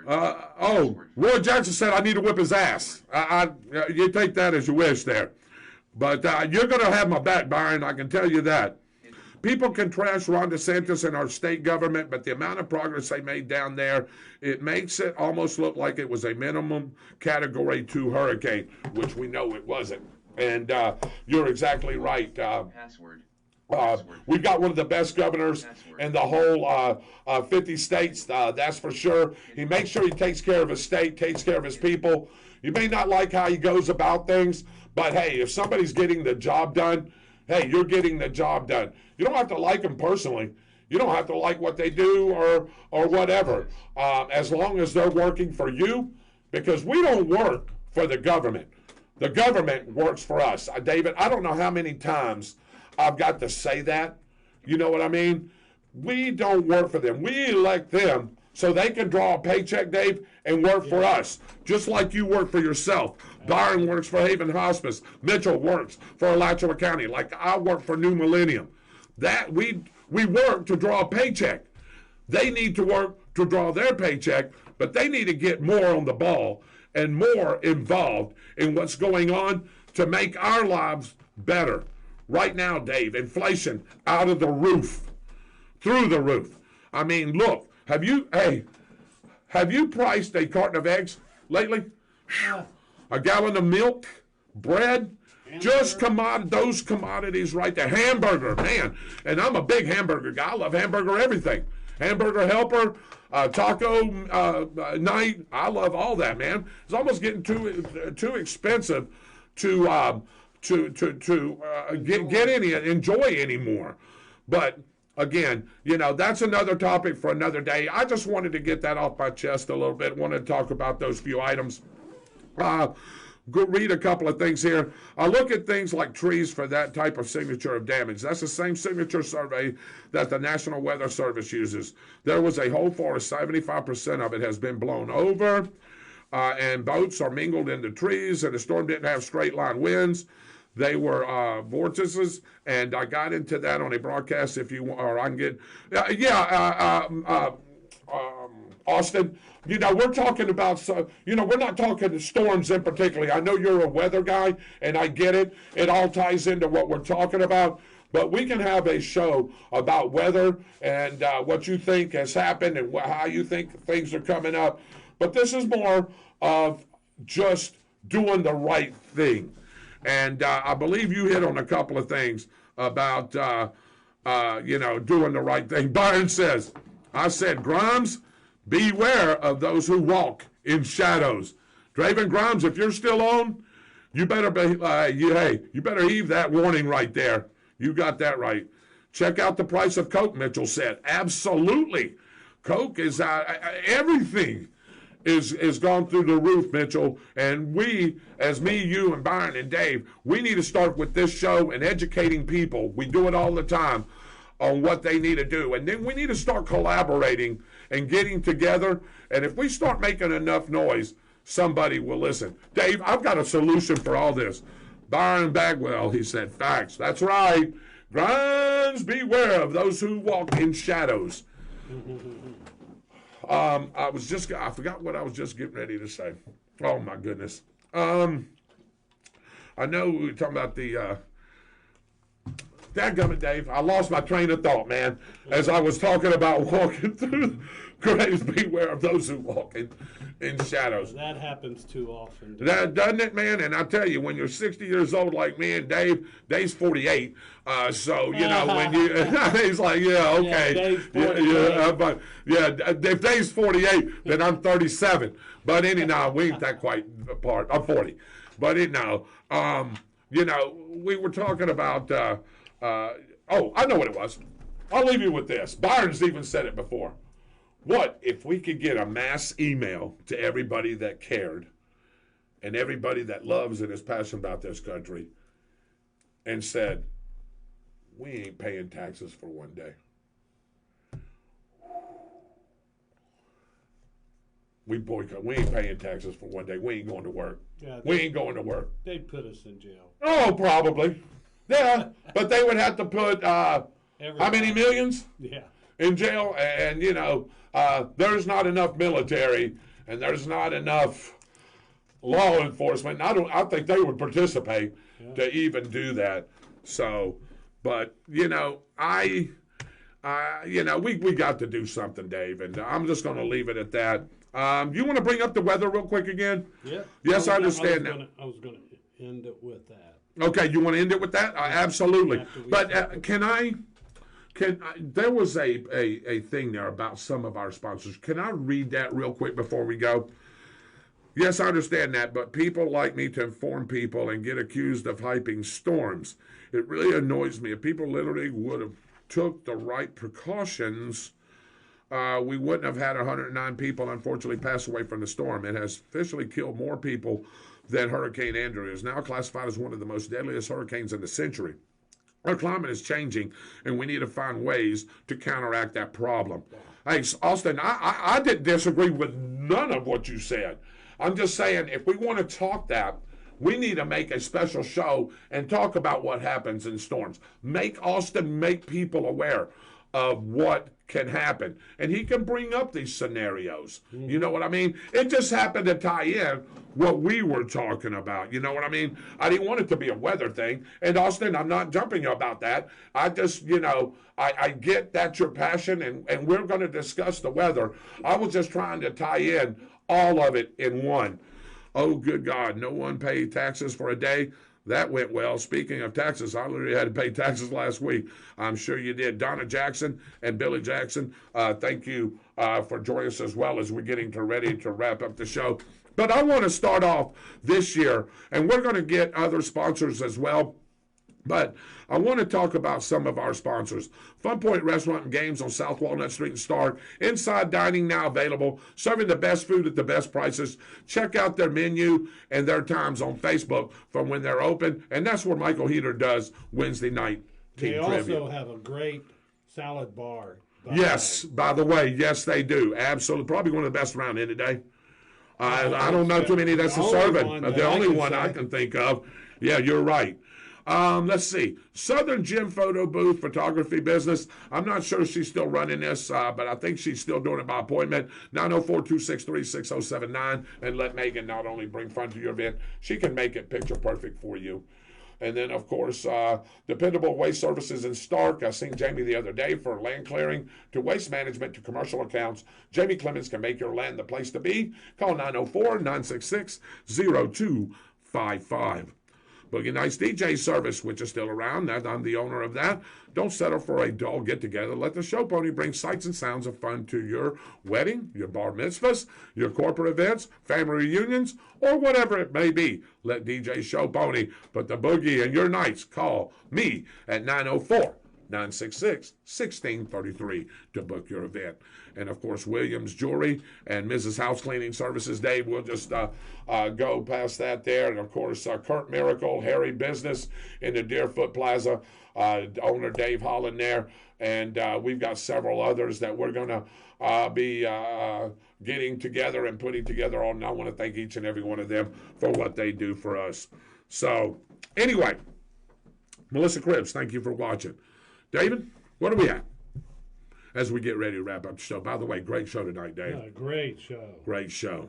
S3: Roy Jackson said I need to whip his ass. You take that as you wish there. But you're going to have my back, Byron, I can tell you that. People can trash Ron DeSantis and our state government, but the amount of progress they made down there, it makes it almost look like it was a minimum Category 2 hurricane, which we know it wasn't. And you're exactly right. We've got one of the best governors in the whole 50 states, that's for sure. He makes sure he takes care of his state, takes care of his people. You may not like how he goes about things, but hey, if somebody's getting the job done, hey, you're getting the job done. You don't have to like them personally. You don't have to like what they do or whatever, as long as they're working for you, because we don't work for the government. The government works for us. David, I don't know how many times I've got to say that. You know what I mean? We don't work for them. We elect them so they can draw a paycheck, Dave, and work for us, just like you work for yourself. Byron works for Haven Hospice. Mitchell works for Alachua County, like I work for New Millennium. That we work to draw a paycheck. They need to work to draw their paycheck, but they need to get more on the ball and more involved in what's going on to make our lives better. Right now, Dave, inflation out of the roof, through the roof. I mean, look, have you priced a carton of eggs lately? A gallon of milk, bread? Just those commodities right there. Hamburger, man. And I'm a big hamburger guy. I love hamburger everything. Hamburger helper, taco night. I love all that, man. It's almost getting too expensive to get any enjoy anymore. But again, that's another topic for another day. I just wanted to get that off my chest a little bit. Wanted to talk about those few items. Go read a couple of things here. I look at things like trees for that type of signature of damage. That's the same signature survey that the National Weather Service uses. There was a whole forest, 75% of it has been blown over, and boats are mingled into trees, and the storm didn't have straight line winds. They were vortices, and I got into that on a broadcast if you want, or I can get, Austin, we're talking about, we're not talking storms in particular. I know you're a weather guy, and I get it. It all ties into what we're talking about. But we can have a show about weather and what you think has happened and how you think things are coming up. But this is more of just doing the right thing. And I believe you hit on a couple of things about, doing the right thing. Byron says, I said, Grimes, beware of those who walk in shadows. Draven Grimes, if you're still on, you better you better heave that warning right there. You got that right. Check out the price of Coke, Mitchell said. Absolutely. Coke is everything is gone through the roof, Mitchell. And we, as me, you, and Byron and Dave, we need to start with this show and educating people. We do it all the time on what they need to do. And then we need to start collaborating and getting together. And if we start making enough noise, somebody will listen. Dave, I've got a solution for all this. Byron Bagwell, he said, facts. That's right. Grimes, beware of those who walk in shadows. I forgot what I was just getting ready to say. Oh, my goodness. I know we were talking about the... Dadgummit, Dave, I lost my train of thought, man, as I was talking about walking through graves. Beware of those who walk in shadows.
S4: That happens too often.
S3: Doesn't it, man? And I tell you, when you're 60 years old like me and Dave, Dave's 48. So, when you, he's like, yeah, okay. Yeah, Dave's 48. If Dave's 48, then I'm 37. But anyhow, we ain't that quite apart. I'm 40. But anyhow, we were talking about, I know what it was. I'll leave you with this. Byron's even said it before. What if we could get a mass email to everybody that cared and everybody that loves and is passionate about this country and said, we ain't paying taxes for one day. We boycott. We ain't paying taxes for one day. We ain't going to work. Yeah, we ain't going to work.
S4: They'd put us in jail.
S3: Oh, probably. Yeah, but they would have to put how many millions?
S4: Yeah.
S3: In jail, and there's not enough military, and there's not enough law enforcement. I think they would participate to even do that. So, but we got to do something, Dave, and I'm just going to leave it at that. You want to bring up the weather real quick again?
S4: Yeah.
S3: Yes, I understand that.
S4: I was going to end it with that.
S3: Okay, you want to end it with that? Absolutely. But there was a thing there about some of our sponsors. Can I read that real quick before we go? Yes, I understand that, but people like me to inform people and get accused of hyping storms. It really annoys me. If people literally would have took the right precautions, we wouldn't have had 109 people unfortunately pass away from the storm. It has officially killed more people than Hurricane Andrew. Is now classified as one of the most deadliest hurricanes in the century. Our climate is changing, and we need to find ways to counteract that problem. Hey, Austin, I didn't disagree with none of what you said. I'm just saying, if we want to talk that, we need to make a special show and talk about what happens in storms. Make people aware of what can happen. And he can bring up these scenarios. You know what I mean? It just happened to tie in what we were talking about. You know what I mean? I didn't want it to be a weather thing. And Austin, I'm not jumping about that. I just, I get that's your passion, and we're going to discuss the weather. I was just trying to tie in all of it in one. Oh, good God, no one paid taxes for a day. That went well. Speaking of taxes, I literally had to pay taxes last week. I'm sure you did. Donna Jackson and Billy Jackson, thank you for joining us as well as we're getting ready to wrap up the show. But I want to start off this year, and we're going to get other sponsors as well. But I want to talk about some of our sponsors. Fun Point Restaurant and Games on South Walnut Street and Stark. Inside dining now available, serving the best food at the best prices. Check out their menu and their times on Facebook from when they're open. And that's where Michael Heater does Wednesday night team
S4: They
S3: trivia.
S4: also have a great salad bar.
S3: Yes, by the way, yes, they do. Absolutely. Probably one of the best around here today. I don't know too many that's a serving. The only one I can think of. Yeah, you're right. Let's see. Southern Gym Photo Booth Photography Business. I'm not sure she's still running this, but I think she's still doing it by appointment. 904-263-6079. And let Megan not only bring fun to your event, she can make it picture perfect for you. And then, of course, Dependable Waste Services in Stark. I seen Jamie the other day for land clearing to waste management to commercial accounts. Jamie Clemens can make your land the place to be. Call 904-966-0255. Boogie Nights DJ Service, which is still around. I'm the owner of that. Don't settle for a dull get-together. Let the show pony bring sights and sounds of fun to your wedding, your bar mitzvahs, your corporate events, family reunions, or whatever it may be. Let DJ Show Pony put the boogie in your nights. Call me at 904-966-1633 to book your event. And, of course, Williams Jewelry and Mrs. House Cleaning Services. Dave, we'll just go past that there. And, of course, Kurt Miracle, Harry Business in the Deerfoot Plaza, owner Dave Holland there. And we've got several others that we're going to be getting together and putting together on. And I want to thank each and every one of them for what they do for us. So, anyway, Melissa Cribbs, thank you for watching. David, what do we have as we get ready to wrap up the show? By the way, great show tonight, Dave.
S4: Yeah, great show.
S3: Great show.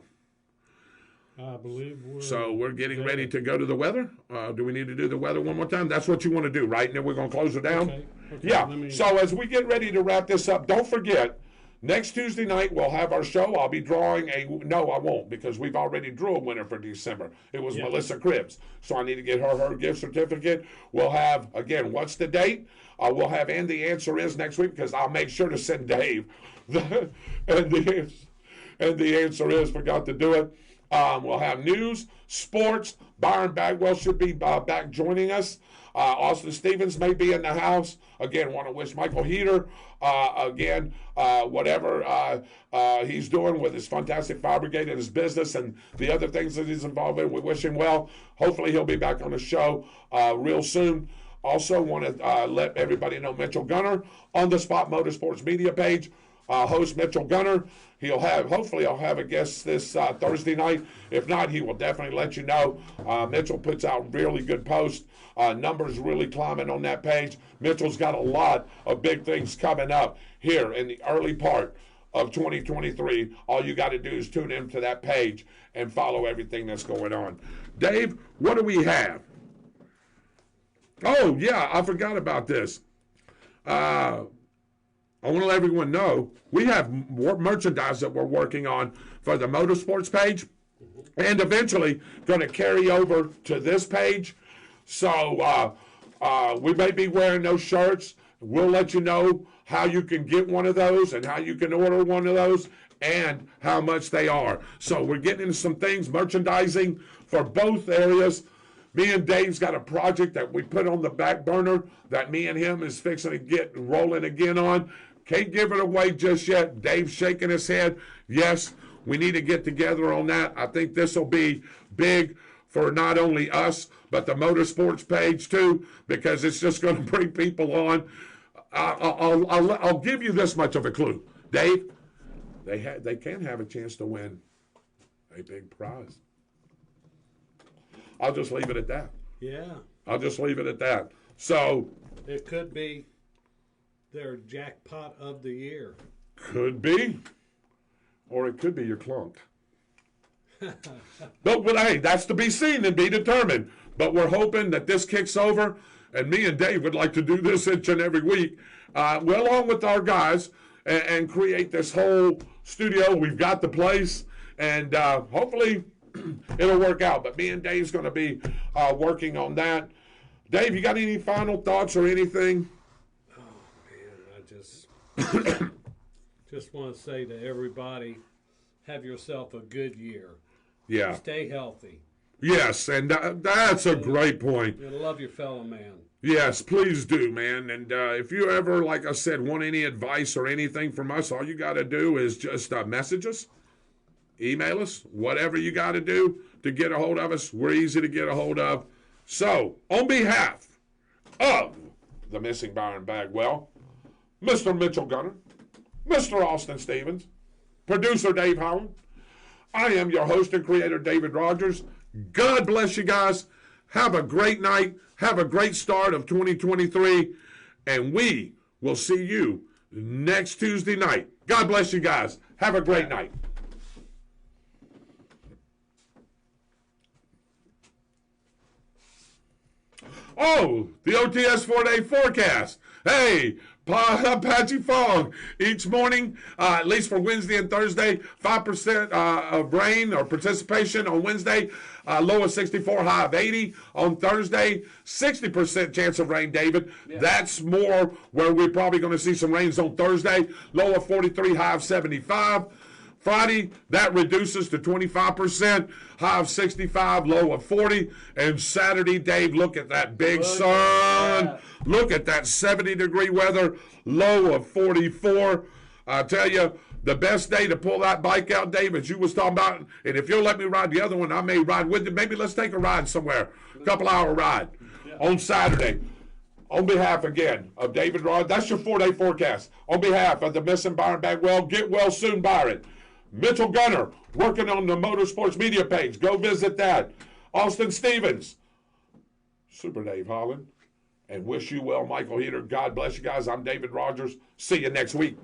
S4: I believe
S3: we're getting ready to go to the weather. Do we need to do the weather one more time? That's what you want to do, right? And then we're going to close it down?
S4: Okay.
S3: Yeah. So as we get ready to wrap this up, don't forget, next Tuesday night we'll have our show. I'll be drawing no, I won't, because we've already drew a winner for December. It was Melissa Cribbs. So I need to get her gift certificate. We'll have, again, what's the date? We'll have, and the answer is next week, because I'll make sure to send Dave. and the answer is, forgot to do it. We'll have news, sports. Byron Bagwell should be back joining us. Austin Stevens may be in the house. Again, want to wish Michael Heater, whatever he's doing with his fantastic fire brigade and his business and the other things that he's involved in. We wish him well. Hopefully he'll be back on the show real soon. Also want to let everybody know Mitchell Gunner on the Spot Motorsports media page. Host Mitchell Gunner. Hopefully I'll have a guest this Thursday night. If not, he will definitely let you know. Mitchell puts out really good posts. Numbers really climbing on that page. Mitchell's got a lot of big things coming up here in the early part of 2023. All you got to do is tune into that page and follow everything that's going on. Dave, what do we have? Oh, yeah, I forgot about this. I want to let everyone know we have more merchandise that we're working on for the motorsports page and eventually going to carry over to this page. So we may be wearing those shirts. We'll let you know how you can get one of those and how you can order one of those and how much they are. So we're getting into some things, merchandising for both areas. Me and Dave's got a project that we put on the back burner that me and him is fixing to get rolling again on. Can't give it away just yet. Dave's shaking his head. Yes, we need to get together on that. I think this will be big for not only us, but the motorsports page too, because it's just going to bring people on. I'll give you this much of a clue. Dave, they can have a chance to win a big prize. I'll just leave it at that.
S4: Yeah.
S3: I'll just leave it at that. So
S4: it could be their jackpot of the year.
S3: Could be. Or it could be your clunk. But hey, that's to be seen and be determined. But we're hoping that this kicks over, and me and Dave would like to do this each and every week, along with our guys, and create this whole studio. We've got the place, and hopefully it'll work out. But me and Dave's going to be working on that. Dave, you got any final thoughts or anything?
S4: Oh, man, I just want to say to everybody, have yourself a good year.
S3: Yeah.
S4: Stay healthy.
S3: Yes, and that's a great point.
S4: And love your fellow man.
S3: Yes, please do, man. And if you ever, like I said, want any advice or anything from us, all you got to do is just message us, email us, whatever you got to do to get a hold of us. We're easy to get a hold of. So, on behalf of the missing Byron Bagwell, Mr. Mitchell Gunner, Mr. Austin Stevens, producer Dave Howland, I am your host and creator, David Rodgers. God bless you guys. Have a great night. Have a great start of 2023. And we will see you next Tuesday night. God bless you guys. Have a great night. Oh, the OTS 4-day forecast. Hey, Patchy Fog. Each morning, at least for Wednesday and Thursday, 5% of rain or participation on Wednesday, low of 64, high of 80. On Thursday, 60% chance of rain, David. Yeah. That's more where we're probably going to see some rains on Thursday, low of 43, high of 75. Friday, that reduces to 25%, high of 65, low of 40. And Saturday, Dave, look at that big sun. Look at that 70-degree weather, low of 44. I tell you, the best day to pull that bike out, Dave, as you was talking about, and if you'll let me ride the other one, I may ride with you. Maybe let's take a ride somewhere, a couple-hour ride on Saturday. On behalf, again, of David Rodgers, that's your 4-day forecast. On behalf of the missing Byron Bagwell, get well soon, Byron. Mitchell Gunner, working on the Motorsports Media page. Go visit that. Austin Stevens, Super Dave Holland, and wish you well, Michael Heater. God bless you guys. I'm David Rodgers. See you next week.